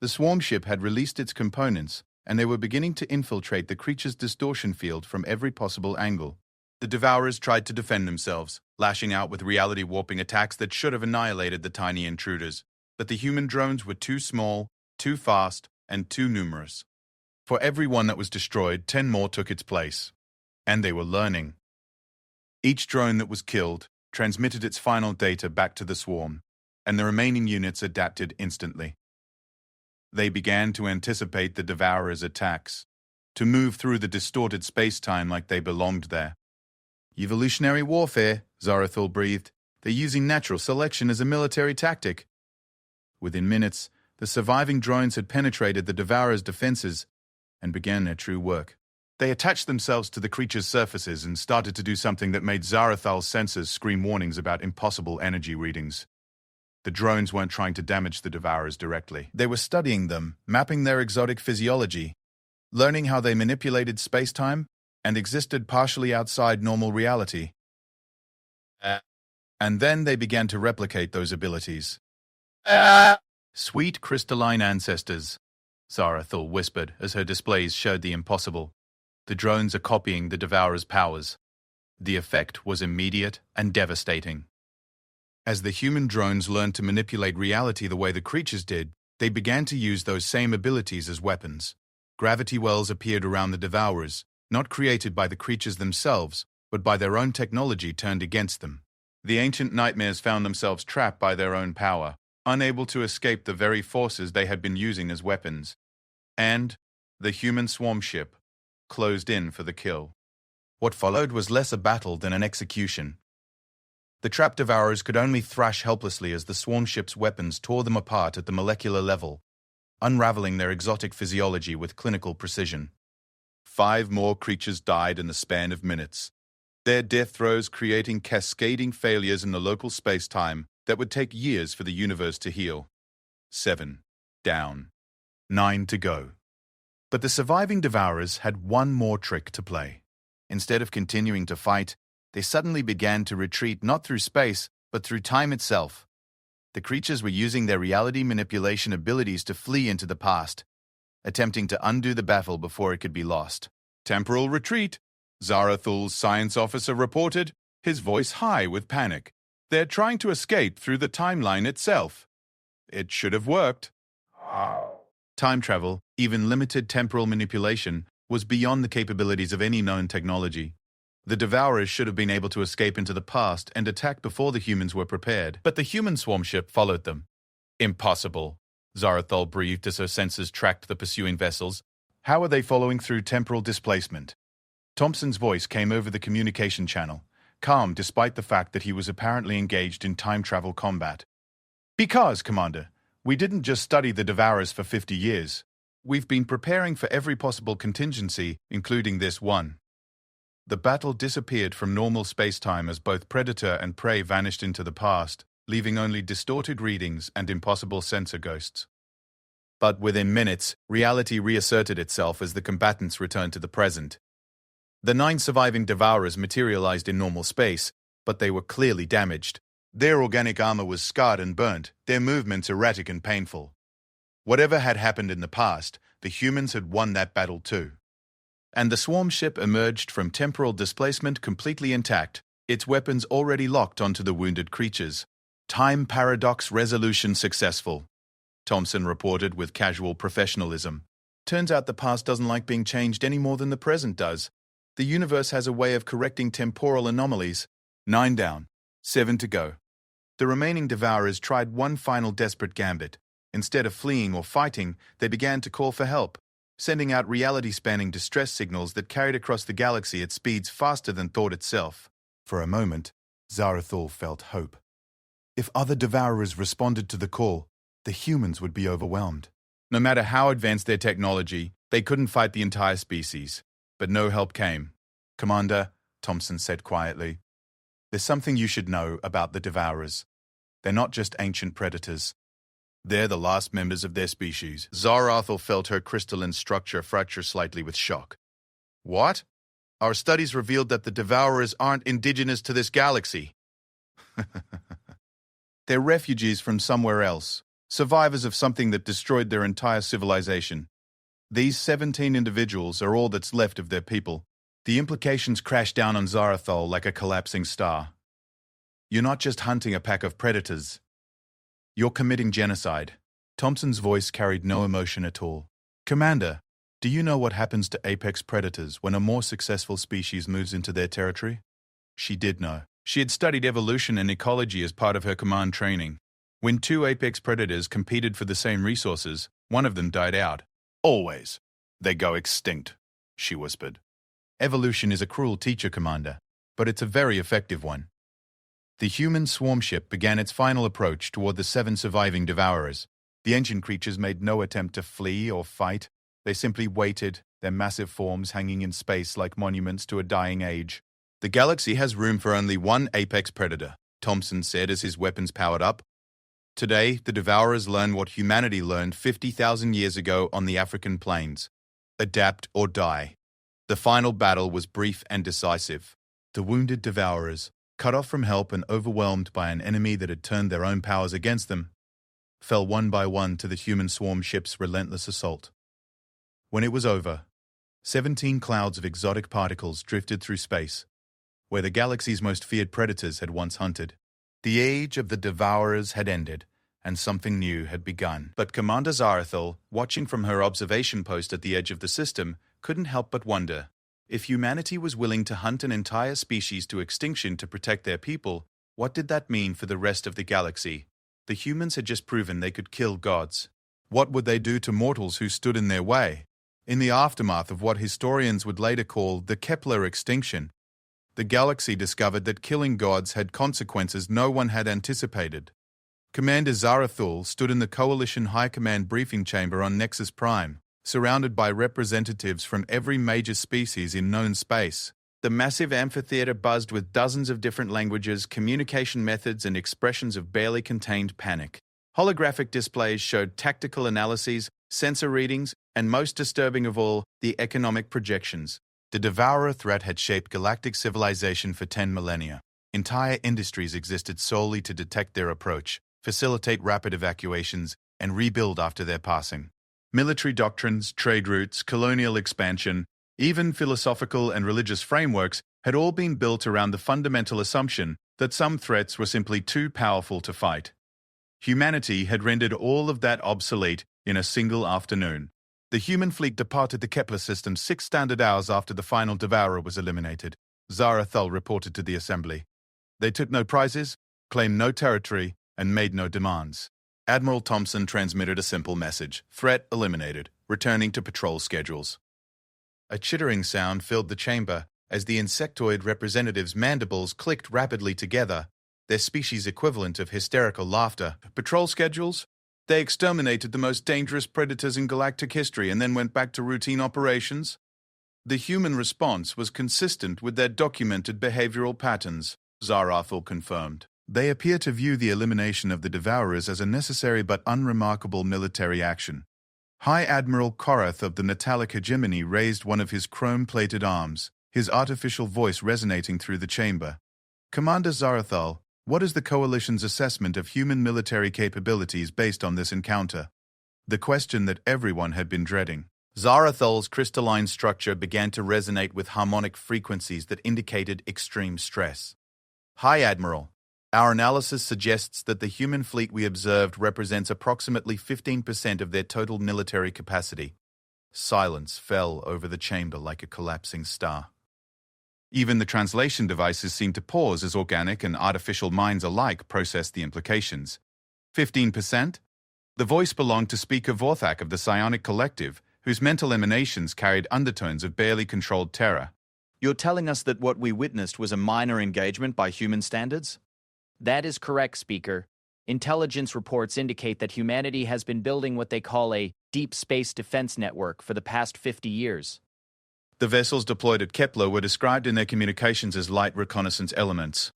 S1: The swarm ship had released its components, and they were beginning to infiltrate the creature's distortion field from every possible angle. The Devourers tried to defend themselves, lashing out with reality-warping attacks that should have annihilated the tiny intruders. But the human drones were too small, too fast, and too numerous. For every one that was destroyed, 10 more took its place. And they were learning. Each drone that was killed, transmitted its final data back to the swarm, and the remaining units adapted instantly. They began to anticipate the Devourer's attacks, to move through the distorted space-time like they belonged there. "Evolutionary warfare," Zarathul breathed. "They're using natural selection as a military tactic." Within minutes, the surviving drones had penetrated the Devourer's defenses and began their true work. They attached themselves to the creature's surfaces and started to do something that made Zarathul's sensors scream warnings about impossible energy readings. The drones weren't trying to damage the Devourers directly. They were studying them, mapping their exotic physiology, learning how they manipulated space-time and existed partially outside normal reality. And then they began to replicate those abilities. "Sweet crystalline ancestors," Zarathul whispered as her displays showed the impossible. "The drones are copying the Devourer's powers." The effect was immediate and devastating. As the human drones learned to manipulate reality the way the creatures did, they began to use those same abilities as weapons. Gravity wells appeared around the Devourers, not created by the creatures themselves, but by their own technology turned against them. The ancient nightmares found themselves trapped by their own power, unable to escape the very forces they had been using as weapons. And the human swarm ship closed in for the kill. What followed was less a battle than an execution. The trapped Devourers could only thrash helplessly as the swarm ship's weapons tore them apart at the molecular level, unraveling their exotic physiology with clinical precision. 5 more creatures died in the span of minutes, their death throes creating cascading failures in the local space-time that would take years for the universe to heal. 7 down. 9 to go. But the surviving Devourers had one more trick to play. Instead of continuing to fight, they suddenly began to retreat not through space, but through time itself. The creatures were using their reality manipulation abilities to flee into the past, attempting to undo the battle before it could be lost. "Temporal retreat," Zarathul's science officer reported, his voice high with panic. "They're trying to escape through the timeline itself." It should have worked. Time travel, even limited temporal manipulation, was beyond the capabilities of any known technology. The Devourers should have been able to escape into the past and attack before the humans were prepared, but the human swarm ship followed them. "Impossible," Zarathul breathed as her sensors tracked the pursuing vessels. "How are they following through temporal displacement?" Thompson's voice came over the communication channel, calm despite the fact that he was apparently engaged in time travel combat. "Because, Commander, we didn't just study the Devourers for 50 years. We've been preparing for every possible contingency, including this one." The battle disappeared from normal space-time as both predator and prey vanished into the past, leaving only distorted readings and impossible sensor ghosts. But within minutes, reality reasserted itself as the combatants returned to the present. The 9 surviving Devourers materialized in normal space, but they were clearly damaged. Their organic armor was scarred and burnt, their movements erratic and painful. Whatever had happened in the past, the humans had won that battle too. And the swarm ship emerged from temporal displacement completely intact, its weapons already locked onto the wounded creatures. "Time paradox resolution successful," Thompson reported with casual professionalism. "Turns out the past doesn't like being changed any more than the present does. The universe has a way of correcting temporal anomalies." 9 down, 7 to go. The remaining Devourers tried one final desperate gambit. Instead of fleeing or fighting, they began to call for help, sending out reality-spanning distress signals that carried across the galaxy at speeds faster than thought itself. For a moment, Zarathul felt hope. If other Devourers responded to the call, the humans would be overwhelmed. No matter how advanced their technology, they couldn't fight the entire species. But no help came. "Commander," Thompson said quietly, "there's something you should know about the Devourers. They're not just ancient predators. They're the last members of their species." Zarathul felt her crystalline structure fracture slightly with shock. "What? Our studies revealed that the Devourers aren't indigenous to this galaxy." "They're refugees from somewhere else, survivors of something that destroyed their entire civilization. These 17 individuals are all that's left of their people." The implications crashed down on Zarathul like a collapsing star. "You're not just hunting a pack of predators. You're committing genocide." Thompson's voice carried no emotion at all. "Commander, do you know what happens to apex predators when a more successful species moves into their territory?" She did know. She had studied evolution and ecology as part of her command training. When two apex predators competed for the same resources, one of them died out. Always. They go extinct, she whispered. Evolution is a cruel teacher, Commander, but it's a very effective one. The human swarm ship began its final approach toward the 7 surviving devourers. The ancient creatures made no attempt to flee or fight. They simply waited, their massive forms hanging in space like monuments to a dying age. The galaxy has room for only one apex predator, Thompson said as his weapons powered up. Today, the devourers learn what humanity learned 50,000 years ago on the African plains. Adapt or die. The final battle was brief and decisive. The wounded devourers, cut off from help and overwhelmed by an enemy that had turned their own powers against them, fell one by one to the human swarm ship's relentless assault. When it was over, 17 clouds of exotic particles drifted through space, where the galaxy's most feared predators had once hunted. The age of the devourers had ended, and something new had begun. But Commander Zarathul, watching from her observation post at the edge of the system, couldn't help but wonder. If humanity was willing to hunt an entire species to extinction to protect their people, what did that mean for the rest of the galaxy? The humans had just proven they could kill gods. What would they do to mortals who stood in their way? In the aftermath of what historians would later call the Kepler extinction, the galaxy discovered that killing gods had consequences no one had anticipated. Commander Zarathul stood in the Coalition High Command briefing chamber on Nexus Prime, surrounded by representatives from every major species in known space. The massive amphitheater buzzed with dozens of different languages, communication methods, and expressions of barely contained panic. Holographic displays showed tactical analyses, sensor readings, and most disturbing of all, the economic projections. The Devourer threat had shaped galactic civilization for 10 millennia. Entire industries existed solely to detect their approach, facilitate rapid evacuations, and rebuild after their passing. Military doctrines, trade routes, colonial expansion, even philosophical and religious frameworks had all been built around the fundamental assumption that some threats were simply too powerful to fight. Humanity had rendered all of that obsolete in a single afternoon. The human fleet departed the Kepler system 6 standard hours after the final devourer was eliminated, Zarathul reported to the assembly. They took no prizes, claimed no territory, and made no demands. Admiral Thompson transmitted a simple message: threat eliminated, returning to patrol schedules. A chittering sound filled the chamber as the insectoid representatives' mandibles clicked rapidly together, their species equivalent of hysterical laughter. Patrol schedules? They exterminated the most dangerous predators in galactic history and then went back to routine operations? The human response was consistent with their documented behavioral patterns, Zarathul confirmed. They appear to view the elimination of the Devourers as a necessary but unremarkable military action. High Admiral Korath of the Metallic Hegemony raised one of his chrome-plated arms, his artificial voice resonating through the chamber. Commander Zarathul, what is the Coalition's assessment of human military capabilities based on this encounter? The question that everyone had been dreading. Zarathul's crystalline structure began to resonate with harmonic frequencies that indicated extreme stress. High Admiral, our analysis suggests that the human fleet we observed represents approximately 15% of their total military capacity. Silence fell over the chamber like a collapsing star. Even the translation devices seemed to pause as organic and artificial minds alike processed the implications. 15%? The voice belonged to Speaker Vorthak of the Psionic Collective, whose mental emanations carried undertones of barely controlled terror.
S3: You're telling us that what we witnessed was a minor engagement by human standards? That is correct, Speaker. Intelligence reports indicate that humanity has been building what they call a deep space defense network for the past 50 years.
S1: The vessels deployed at Kepler were described in their communications as light reconnaissance elements.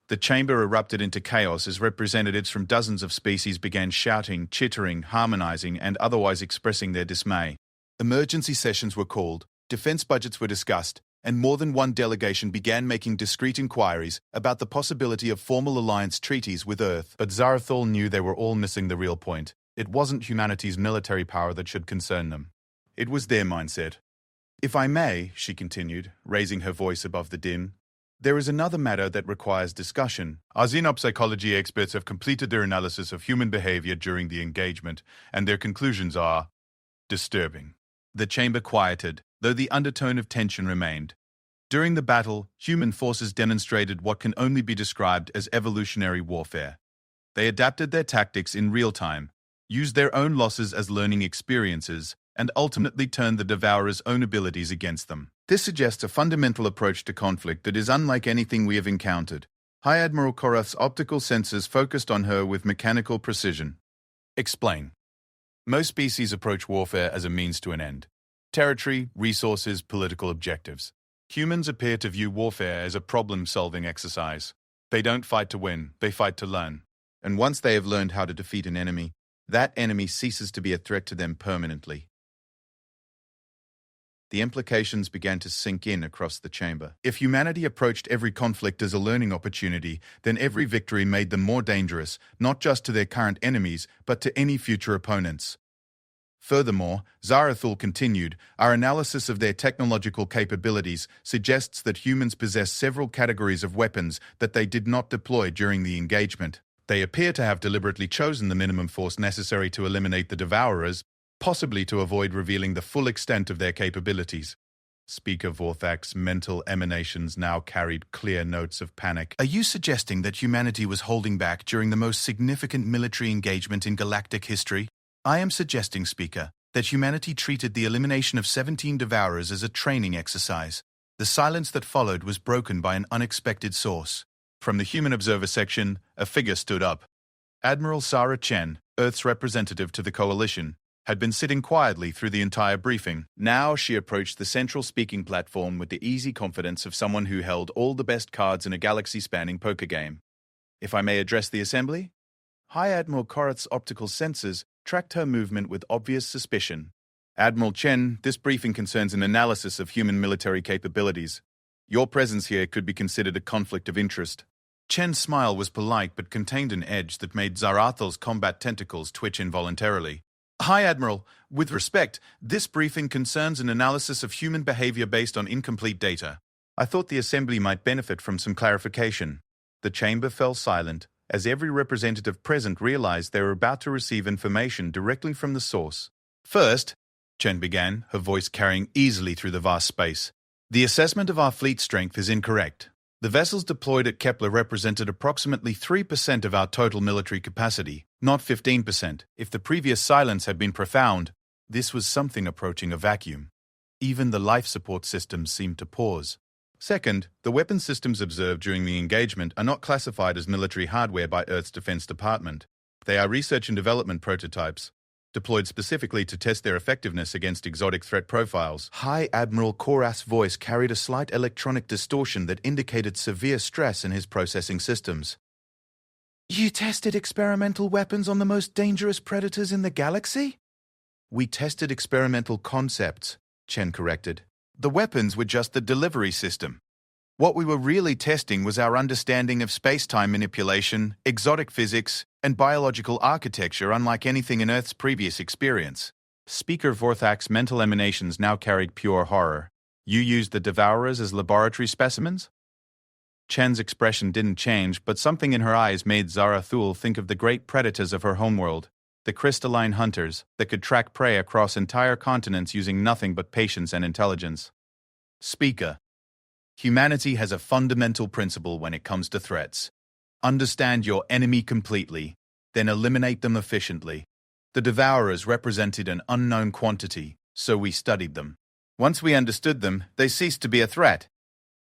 S1: The chamber erupted into chaos as representatives from dozens of species began shouting, chittering, harmonizing, and otherwise expressing their dismay. Emergency sessions were called, defense budgets were discussed, and more than one delegation began making discreet inquiries about the possibility of formal alliance treaties with Earth. But Zarathul knew they were all missing the real point. It wasn't humanity's military power that should concern them. It was their mindset. If I may, she continued, raising her voice above the din, there is another matter that requires discussion. Our xenopsychology experts have completed their analysis of human behavior during the engagement, and their conclusions are disturbing. The chamber quieted, though the undertone of tension remained. During the battle, human forces demonstrated what can only be described as evolutionary warfare. They adapted their tactics in real time, used their own losses as learning experiences, and ultimately turned the Devourer's own abilities against them. This suggests a fundamental approach to conflict that is unlike anything we have encountered. High Admiral Korath's optical sensors focused on her with mechanical precision. Explain. Most species approach warfare as a means to an end. Territory, resources, political objectives. Humans appear to view warfare as a problem-solving exercise. They don't fight to win, they fight to learn. And once they have learned how to defeat an enemy, that enemy ceases to be a threat to them permanently. The implications began to sink in across the chamber. If humanity approached every conflict as a learning opportunity, then every victory made them more dangerous, not just to their current enemies, but to any future opponents. Furthermore, Zarathul continued, our analysis of their technological capabilities suggests that humans possess several categories of weapons that they did not deploy during the engagement. They appear to have deliberately chosen the minimum force necessary to eliminate the Devourers, possibly to avoid revealing the full extent of their capabilities. Speaker Vorthak's mental emanations now carried clear notes of panic. Are you suggesting that humanity was holding back during the most significant military engagement in galactic history? I am suggesting, Speaker, that humanity treated the elimination of 17 Devourers as a training exercise. The silence that followed was broken by an unexpected source. From the Human Observer section, a figure stood up. Admiral Sarah Chen, Earth's representative to the Coalition, had been sitting quietly through the entire briefing. Now she approached the central speaking platform with the easy confidence of someone who held all the best cards in a galaxy-spanning poker game. If I may address the Assembly? High Admiral Korath's optical sensors tracked her movement with obvious suspicion. Admiral Chen, this briefing concerns an analysis of human military capabilities. Your presence here could be considered a conflict of interest. Chen's smile was polite but contained an edge that made Zarathul's combat tentacles twitch involuntarily. Hi, Admiral. With respect, this briefing concerns an analysis of human behavior based on incomplete data. I thought the Assembly might benefit from some clarification. The chamber fell silent, as every representative present realized they were about to receive information directly from the source. First, Chen began, her voice carrying easily through the vast space. The assessment of our fleet strength is incorrect. The vessels deployed at Kepler represented approximately 3% of our total military capacity, not 15%. If the previous silence had been profound, this was something approaching a vacuum. Even the life support systems seemed to pause. Second, the weapon systems observed during the engagement are not classified as military hardware by Earth's Defense Department. They are research and development prototypes, deployed specifically to test their effectiveness against exotic threat profiles. High Admiral Korath's voice carried a slight electronic distortion that indicated severe stress in his processing systems. You tested experimental weapons on the most dangerous predators in the galaxy? We tested experimental concepts, Chen corrected. The weapons were just the delivery system. What we were really testing was our understanding of space-time manipulation, exotic physics, and biological architecture unlike anything in Earth's previous experience. Speaker Vorthak's mental emanations now carried pure horror. You used the Devourers as laboratory specimens? Chen's expression didn't change, but something in her eyes made Zarathul think of the great predators of her homeworld, the crystalline hunters that could track prey across entire continents using nothing but patience and intelligence. Speaker, humanity has a fundamental principle when it comes to threats. Understand your enemy completely, then eliminate them efficiently. The Devourers represented an unknown quantity, so we studied them. Once we understood them, they ceased to be a threat.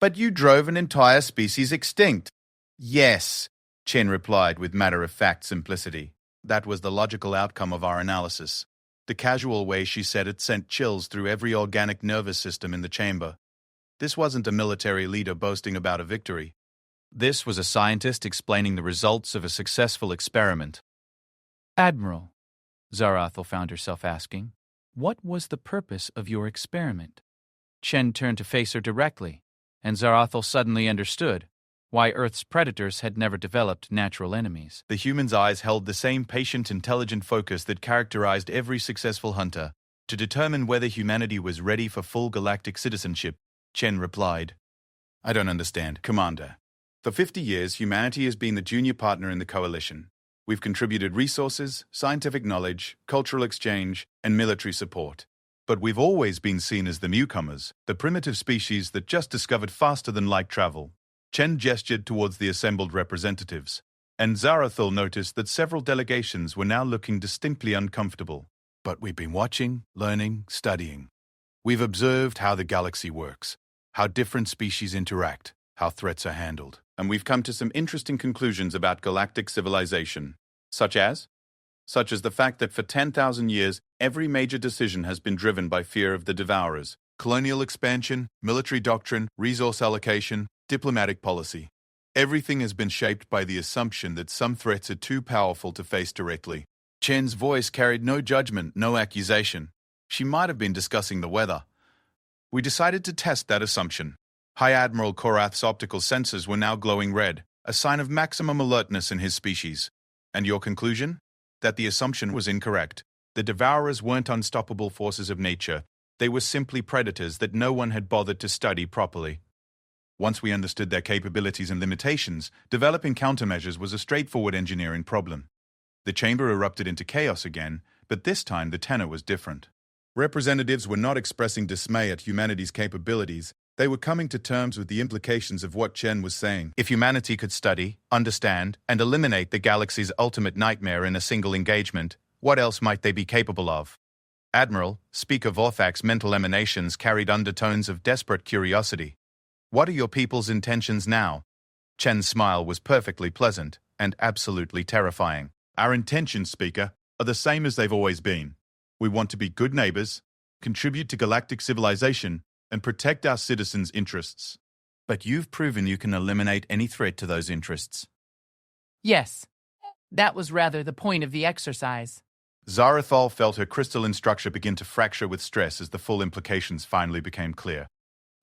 S1: But you drove an entire species extinct. Yes, Chen replied with matter-of-fact simplicity. That was the logical outcome of our analysis. The casual way she said it sent chills through every organic nervous system in the chamber. This wasn't a military leader boasting about a victory. This was a scientist explaining the results of a successful experiment.
S4: Admiral, Zarathul found herself asking, what was the purpose of your experiment? Chen turned to face her directly, and Zarathul suddenly understood why Earth's predators had never developed natural enemies.
S1: The human's eyes held the same patient, intelligent focus that characterized every successful hunter. To determine whether humanity was ready for full galactic citizenship, Chen replied, I don't understand, Commander. For 50 years, humanity has been the junior partner in the Coalition. We've contributed resources, scientific knowledge, cultural exchange, and military support. But we've always been seen as the newcomers, the primitive species that just discovered faster than light travel. Chen gestured towards the assembled representatives, and Zarathul noticed that several delegations were now looking distinctly uncomfortable. But we've been watching, learning, studying. We've observed how the galaxy works, how different species interact, how threats are handled. And we've come to some interesting conclusions about galactic civilization, such as the fact that for 10,000 years, every major decision has been driven by fear of the Devourers. Colonial expansion, military doctrine, resource allocation, diplomatic policy. Everything has been shaped by the assumption that some threats are too powerful to face directly. Chen's voice carried no judgment, no accusation. She might have been discussing the weather. We decided to test that assumption. High Admiral Korath's optical sensors were now glowing red, a sign of maximum alertness in his species. And your conclusion? That the assumption was incorrect. The Devourers weren't unstoppable forces of nature. They were simply predators that no one had bothered to study properly. Once we understood their capabilities and limitations, developing countermeasures was a straightforward engineering problem. The chamber erupted into chaos again, but this time the tenor was different. Representatives were not expressing dismay at humanity's capabilities. They were coming to terms with the implications of what Chen was saying. If humanity could study, understand, and eliminate the galaxy's ultimate nightmare in a single engagement, what else might they be capable of? Admiral, Speaker Vorthak's mental emanations carried undertones of desperate curiosity. What are your people's intentions now? Chen's smile was perfectly pleasant and absolutely terrifying. Our intentions, Speaker, are the same as they've always been. We want to be good neighbors, contribute to galactic civilization, and protect our citizens' interests. But you've proven you can eliminate any threat to those interests.
S2: Yes, that was rather the point of the exercise.
S1: Zarathul felt her crystalline structure begin to fracture with stress as the full implications finally became clear.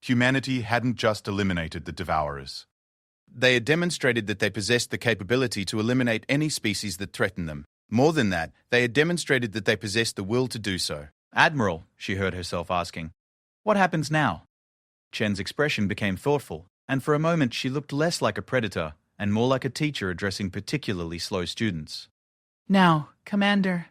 S1: Humanity hadn't just eliminated the Devourers. They had demonstrated that they possessed the capability to eliminate any species that threatened them. More than that, they had demonstrated that they possessed the will to do so.
S3: Admiral, she heard herself asking, what happens now? Chen's expression became thoughtful, and for a moment she looked less like a predator and more like a teacher addressing particularly slow students.
S2: Now, Commander,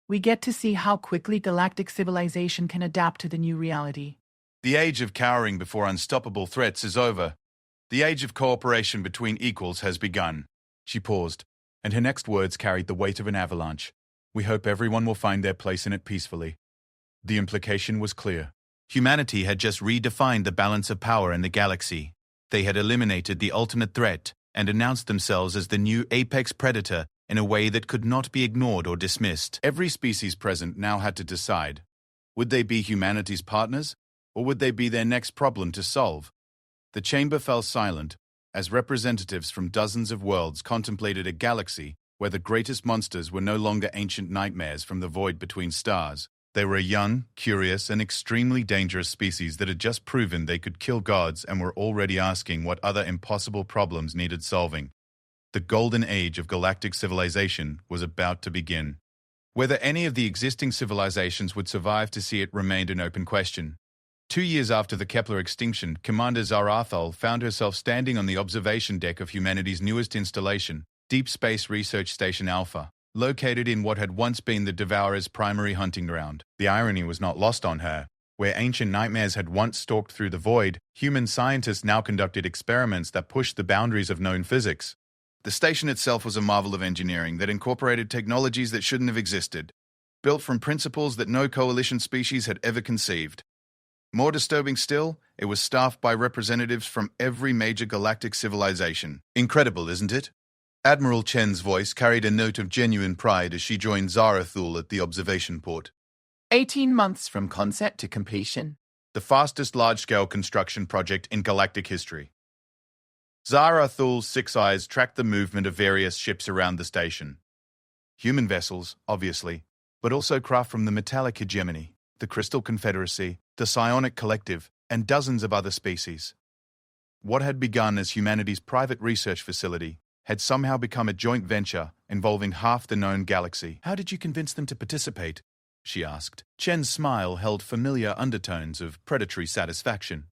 S2: we get to see how quickly galactic civilization can adapt to the new reality.
S1: The age of cowering before unstoppable threats is over. The age of cooperation between equals has begun. She paused, and her next words carried the weight of an avalanche. We hope everyone will find their place in it peacefully. The implication was clear. Humanity had just redefined the balance of power in the galaxy. They had eliminated the ultimate threat and announced themselves as the new apex predator in a way that could not be ignored or dismissed. Every species present now had to decide. Would they be humanity's partners, or would they be their next problem to solve? The chamber fell silent as representatives from dozens of worlds contemplated a galaxy where the greatest monsters were no longer ancient nightmares from the void between stars. They were a young, curious, and extremely dangerous species that had just proven they could kill gods and were already asking what other impossible problems needed solving. The golden age of galactic civilization was about to begin. Whether any of the existing civilizations would survive to see it remained an open question. 2 years after the Kepler extinction, Commander Zarathul found herself standing on the observation deck of humanity's newest installation, Deep Space Research Station Alpha, located in what had once been the Devourer's primary hunting ground. The irony was not lost on her. Where ancient nightmares had once stalked through the void, human scientists now conducted experiments that pushed the boundaries of known physics. The station itself was a marvel of engineering that incorporated technologies that shouldn't have existed, built from principles that no coalition species had ever conceived. More disturbing still, it was staffed by representatives from every major galactic civilization. Incredible, isn't it? Admiral Chen's voice carried a note of genuine pride as she joined Zarathul at the observation port.
S2: 18 months from concept to completion.
S1: The fastest large-scale construction project in galactic history. Zarathul's 6 eyes tracked the movement of various ships around the station. Human vessels, obviously, but also craft from the metallic hegemony, the Crystal Confederacy, the Psionic Collective, and dozens of other species. What had begun as humanity's private research facility had somehow become a joint venture involving half the known galaxy. How did you convince them to participate? She asked. Chen's smile held familiar undertones of predatory satisfaction.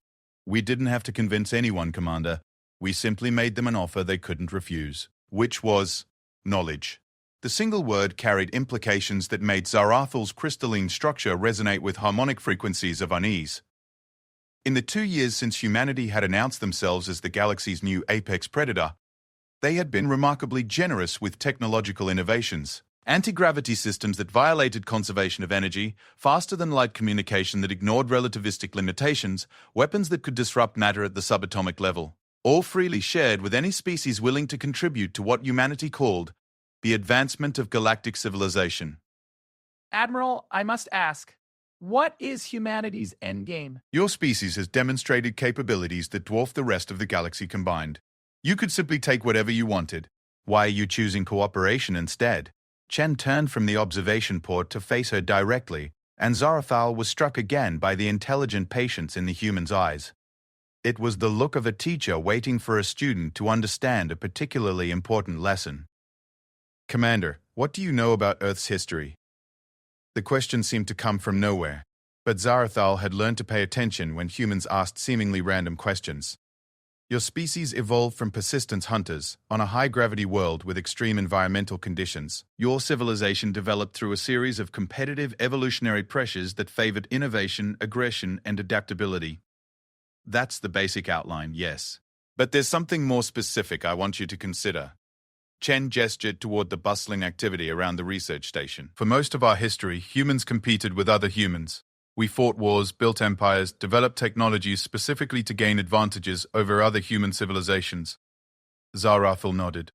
S1: We didn't have to convince anyone, Commander. We simply made them an offer they couldn't refuse, which was knowledge. The single word carried implications that made Zarathal's crystalline structure resonate with harmonic frequencies of unease. In the 2 years since humanity had announced themselves as the galaxy's new apex predator, they had been remarkably generous with technological innovations. Anti-gravity systems that violated conservation of energy, faster-than-light communication that ignored relativistic limitations, weapons that could disrupt matter at the subatomic level, all freely shared with any species willing to contribute to what humanity called the advancement of galactic civilization.
S2: Admiral, I must ask, what is humanity's endgame?
S1: Your species has demonstrated capabilities that dwarf the rest of the galaxy combined. You could simply take whatever you wanted. Why are you choosing cooperation instead? Chen turned from the observation port to face her directly, and Zarathal was struck again by the intelligent patience in the human's eyes. It was the look of a teacher waiting for a student to understand a particularly important lesson. Commander, what do you know about Earth's history? The question seemed to come from nowhere, but Zarathal had learned to pay attention when humans asked seemingly random questions. Your species evolved from persistent hunters on a high-gravity world with extreme environmental conditions. Your civilization developed through a series of competitive evolutionary pressures that favored innovation, aggression, and adaptability. That's the basic outline, yes. But there's something more specific I want you to consider. Chen gestured toward the bustling activity around the research station. For most of our history, humans competed with other humans. We fought wars, built empires, developed technologies specifically to gain advantages over other human civilizations. Zarathal nodded.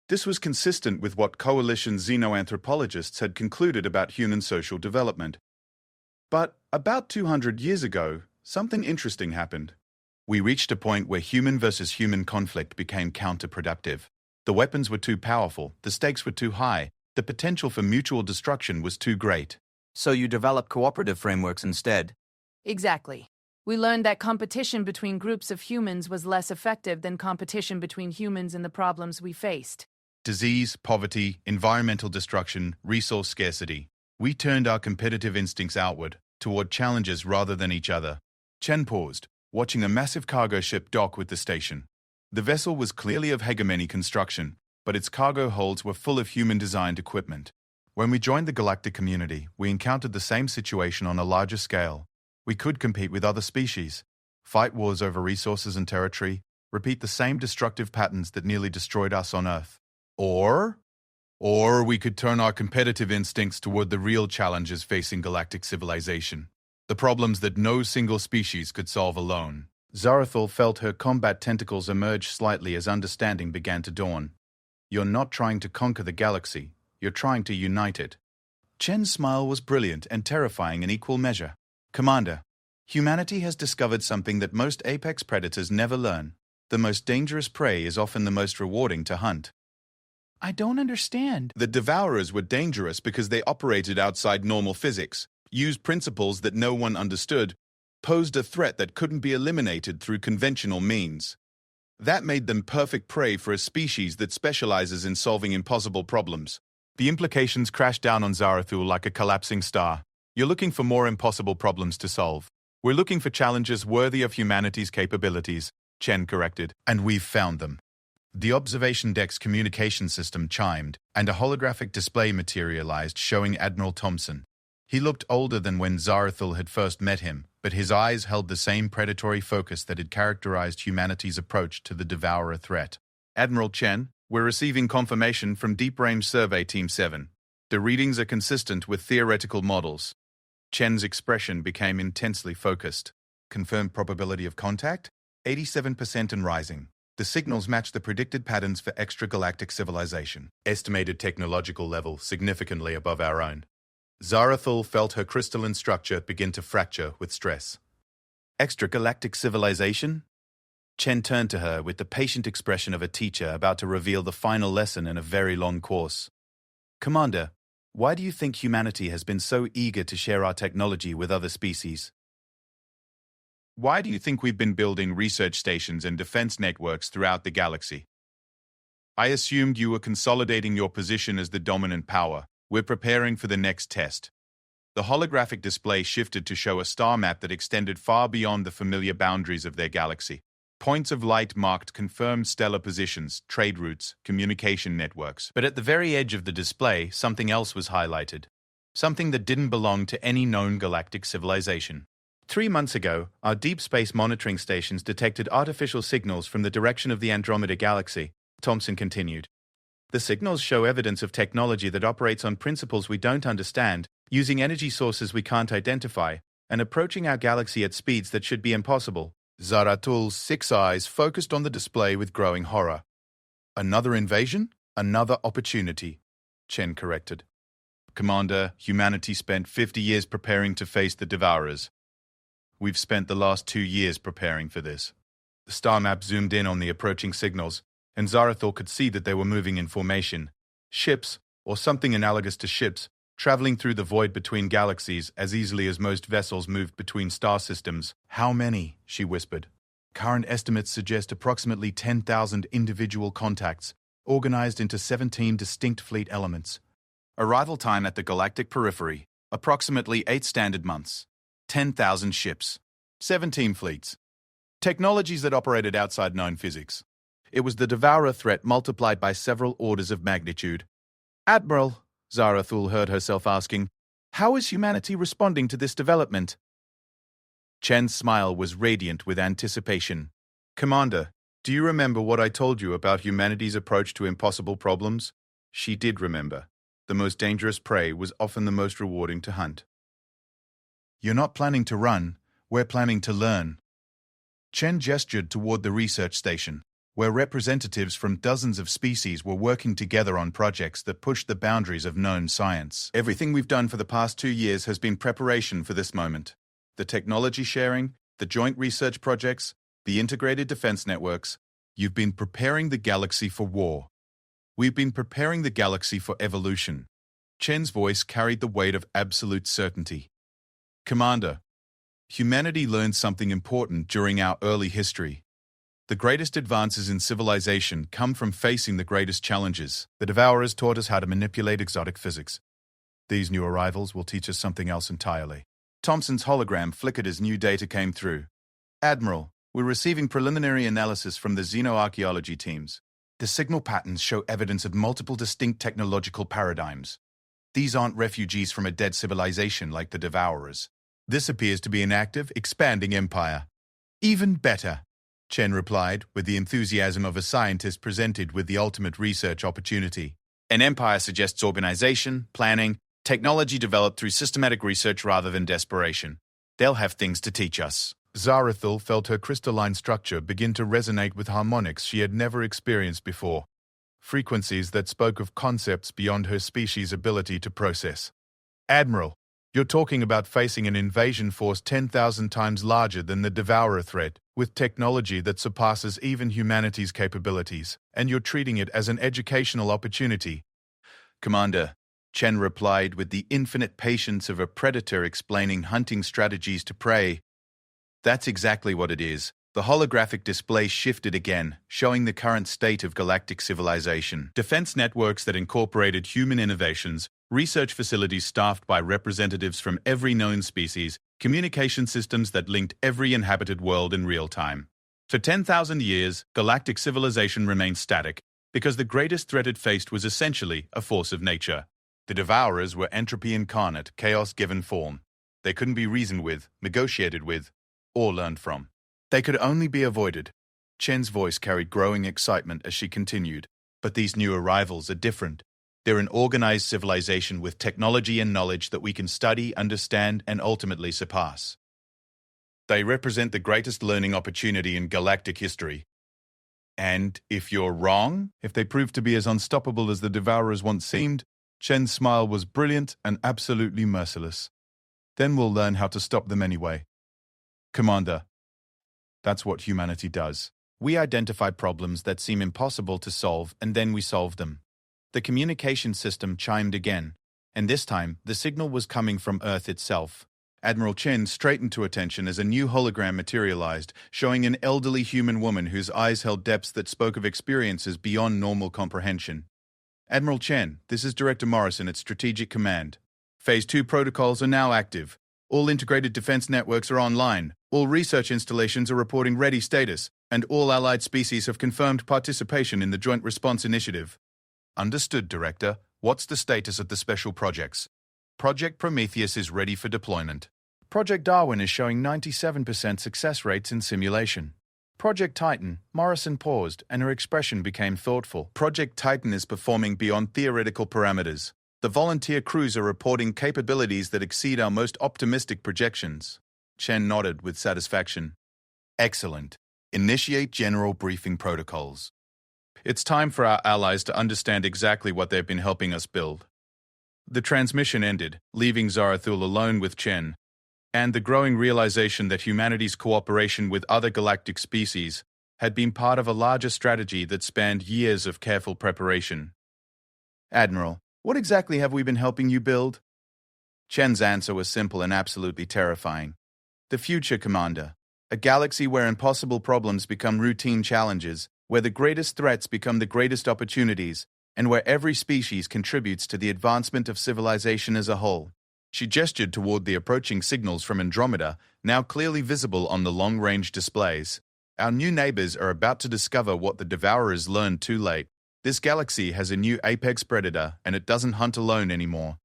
S1: This was consistent with what coalition xenoanthropologists had concluded about human social development. But about 200 years ago, something interesting happened. We reached a point where human versus human conflict became counterproductive. The weapons were too powerful, the stakes were too high, the potential for mutual destruction was too great.
S5: So you develop cooperative frameworks instead?
S6: Exactly. We learned that competition between groups of humans was less effective than competition between humans in the problems we faced.
S1: Disease, poverty, environmental destruction, resource scarcity. We turned our competitive instincts outward, toward challenges rather than each other. Chen paused, watching a massive cargo ship dock with the station. The vessel was clearly of hegemony construction, but its cargo holds were full of human-designed equipment. When we joined the galactic community, we encountered the same situation on a larger scale. We could compete with other species, fight wars over resources and territory, repeat the same destructive patterns that nearly destroyed us on Earth. Or we could turn our competitive instincts toward the real challenges facing galactic civilization, the problems that no single species could solve alone. Zarathal felt her combat tentacles emerge slightly as understanding began to dawn. You're not trying to conquer the galaxy. You're trying to unite it. Chen's smile was brilliant and terrifying in equal measure. Commander, humanity has discovered something that most apex predators never learn. The most dangerous prey is often the most rewarding to hunt.
S2: I don't understand.
S1: The Devourers were dangerous because they operated outside normal physics, used principles that no one understood, posed a threat that couldn't be eliminated through conventional means. That made them perfect prey for a species that specializes in solving impossible problems. The implications crashed down on Zarathul like a collapsing star. You're looking for more impossible problems to solve. We're looking for challenges worthy of humanity's capabilities, Chen corrected, and we've found them. The observation deck's communication system chimed, and a holographic display materialized showing Admiral Thompson. He looked older than when Zarathul had first met him, but his eyes held the same predatory focus that had characterized humanity's approach to the Devourer threat. Admiral Chen, we're receiving confirmation from Deep Range Survey Team 7. The readings are consistent with theoretical models. Chen's expression became intensely focused. Confirmed probability of contact? 87% and rising. The signals match the predicted patterns for extragalactic civilization. Estimated technological level significantly above our own. Zarathul felt her crystalline structure begin to fracture with stress. Extragalactic civilization? Chen turned to her with the patient expression of a teacher about to reveal the final lesson in a very long course. Commander, why do you think humanity has been so eager to share our technology with other species? Why do you think we've been building research stations and defense networks throughout the galaxy? I assumed you were consolidating your position as the dominant power. We're preparing for the next test. The holographic display shifted to show a star map that extended far beyond the familiar boundaries of their galaxy. Points of light marked confirmed stellar positions, trade routes, communication networks.
S4: But at the very edge of the display, something else was highlighted. Something that didn't belong to any known galactic civilization.
S1: 3 months ago, our deep space monitoring stations detected artificial signals from the direction of the Andromeda Galaxy, Thompson continued. The signals show evidence of technology that operates on principles we don't understand, using energy sources we can't identify, and approaching our galaxy at speeds that should be impossible. Zarathul's 6 eyes focused on the display with growing horror. Another invasion? Another opportunity, Chen corrected. Commander, humanity spent 50 years preparing to face the Devourers. We've spent the last 2 years preparing for this. The star map zoomed in on the approaching signals, and Zarathul could see that they were moving in formation. Ships, or something analogous to ships, traveling through the void between galaxies as easily as most vessels moved between star systems. How many? She whispered. Current estimates suggest approximately 10,000 individual contacts, organized into 17 distinct fleet elements. Arrival time at the galactic periphery, approximately 8 standard months. 10,000 ships. 17 fleets. Technologies that operated outside known physics. It was the Devourer threat multiplied by several orders of magnitude. Admiral, Zarathul heard herself asking, how is humanity responding to this development? Chen's smile was radiant with anticipation. Commander, do you remember what I told you about humanity's approach to impossible problems? She did remember. The most dangerous prey was often the most rewarding to hunt. You're not planning to run, we're planning to learn. Chen gestured toward the research station, where representatives from dozens of species were working together on projects that pushed the boundaries of known science. Everything we've done for the past 2 years has been preparation for this moment. The technology sharing, the joint research projects, the integrated defense networks. You've been preparing the galaxy for war. We've been preparing the galaxy for evolution. Chen's voice carried the weight of absolute certainty. Commander, humanity learned something important during our early history. The greatest advances in civilization come from facing the greatest challenges. The Devourers taught us how to manipulate exotic physics. These new arrivals will teach us something else entirely. Thompson's hologram flickered as new data came through. Admiral, we're receiving preliminary analysis from the xenoarchaeology teams. The signal patterns show evidence of multiple distinct technological paradigms. These aren't refugees from a dead civilization like the Devourers. This appears to be an active, expanding empire. Even better, Chen replied, with the enthusiasm of a scientist presented with the ultimate research opportunity. An empire suggests organization, planning, technology developed through systematic research rather than desperation. They'll have things to teach us. Zarathul felt her crystalline structure begin to resonate with harmonics she had never experienced before. Frequencies that spoke of concepts beyond her species' ability to process. Admiral, you're talking about facing an invasion force 10,000 times larger than the Devourer threat, with technology that surpasses even humanity's capabilities, and you're treating it as an educational opportunity. Commander, Chen replied with the infinite patience of a predator explaining hunting strategies to prey. That's exactly what it is. The holographic display shifted again, showing the current state of galactic civilization. Defense networks that incorporated human innovations, research facilities staffed by representatives from every known species, communication systems that linked every inhabited world in real time. For 10,000 years, galactic civilization remained static, because the greatest threat it faced was essentially a force of nature. The Devourers were entropy incarnate, chaos given form. They couldn't be reasoned with, negotiated with, or learned from. They could only be avoided. Chen's voice carried growing excitement as she continued. But these new arrivals are different. They're an organized civilization with technology and knowledge that we can study, understand, and ultimately surpass. They represent the greatest learning opportunity in galactic history. And if you're wrong, if they prove to be as unstoppable as the Devourers once seemed, Chen's smile was brilliant and absolutely merciless. Then we'll learn how to stop them anyway. Commander, that's what humanity does. We identify problems that seem impossible to solve, and then we solve them. The communication system chimed again, and this time the signal was coming from Earth itself. Admiral Chen straightened to attention as a new hologram materialized, showing an elderly human woman whose eyes held depths that spoke of experiences beyond normal comprehension. Admiral Chen, this is Director Morrison at Strategic Command. Phase 2 protocols are now active. All integrated defense networks are online. All research installations are reporting ready status. and all allied species have confirmed participation in the Joint Response Initiative. Understood, Director. What's the status of the special projects? Project Prometheus is ready for deployment. Project Darwin is showing 97% success rates in simulation. Project Titan, Morrison paused, and her expression became thoughtful. Project Titan is performing beyond theoretical parameters. The volunteer crews are reporting capabilities that exceed our most optimistic projections. Chen nodded with satisfaction. Excellent. Initiate general briefing protocols. It's time for our allies to understand exactly what they've been helping us build. The transmission ended, leaving Zarathul alone with Chen, and the growing realization that humanity's cooperation with other galactic species had been part of a larger strategy that spanned years of careful preparation. Admiral, what exactly have we been helping you build? Chen's answer was simple and absolutely terrifying. The future, Commander. A galaxy where impossible problems become routine challenges, where the greatest threats become the greatest opportunities, and where every species contributes to the advancement of civilization as a whole. She gestured toward the approaching signals from Andromeda, now clearly visible on the long-range displays. Our new neighbors are about to discover what the Devourers learned too late. This galaxy has a new apex predator, and it doesn't hunt alone anymore.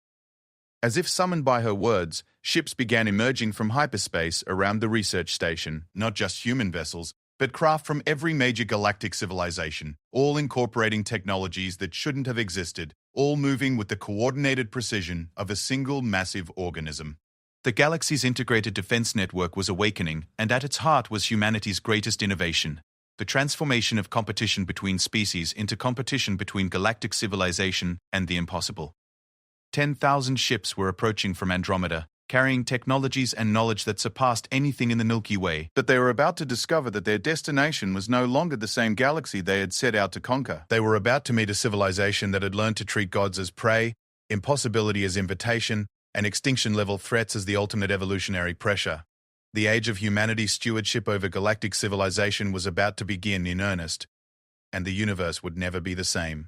S1: As if summoned by her words, ships began emerging from hyperspace around the research station, not just human vessels, but craft from every major galactic civilization, all incorporating technologies that shouldn't have existed, all moving with the coordinated precision of a single massive organism. The galaxy's integrated defense network was awakening, and at its heart was humanity's greatest innovation: the transformation of competition between species into competition between galactic civilization and the impossible. 10,000 ships were approaching from Andromeda, carrying technologies and knowledge that surpassed anything in the Milky Way. But they were about to discover that their destination was no longer the same galaxy they had set out to conquer. They were about to meet a civilization that had learned to treat gods as prey, impossibility as invitation, and extinction-level threats as the ultimate evolutionary pressure. The age of humanity's stewardship over galactic civilization was about to begin in earnest, and the universe would never be the same.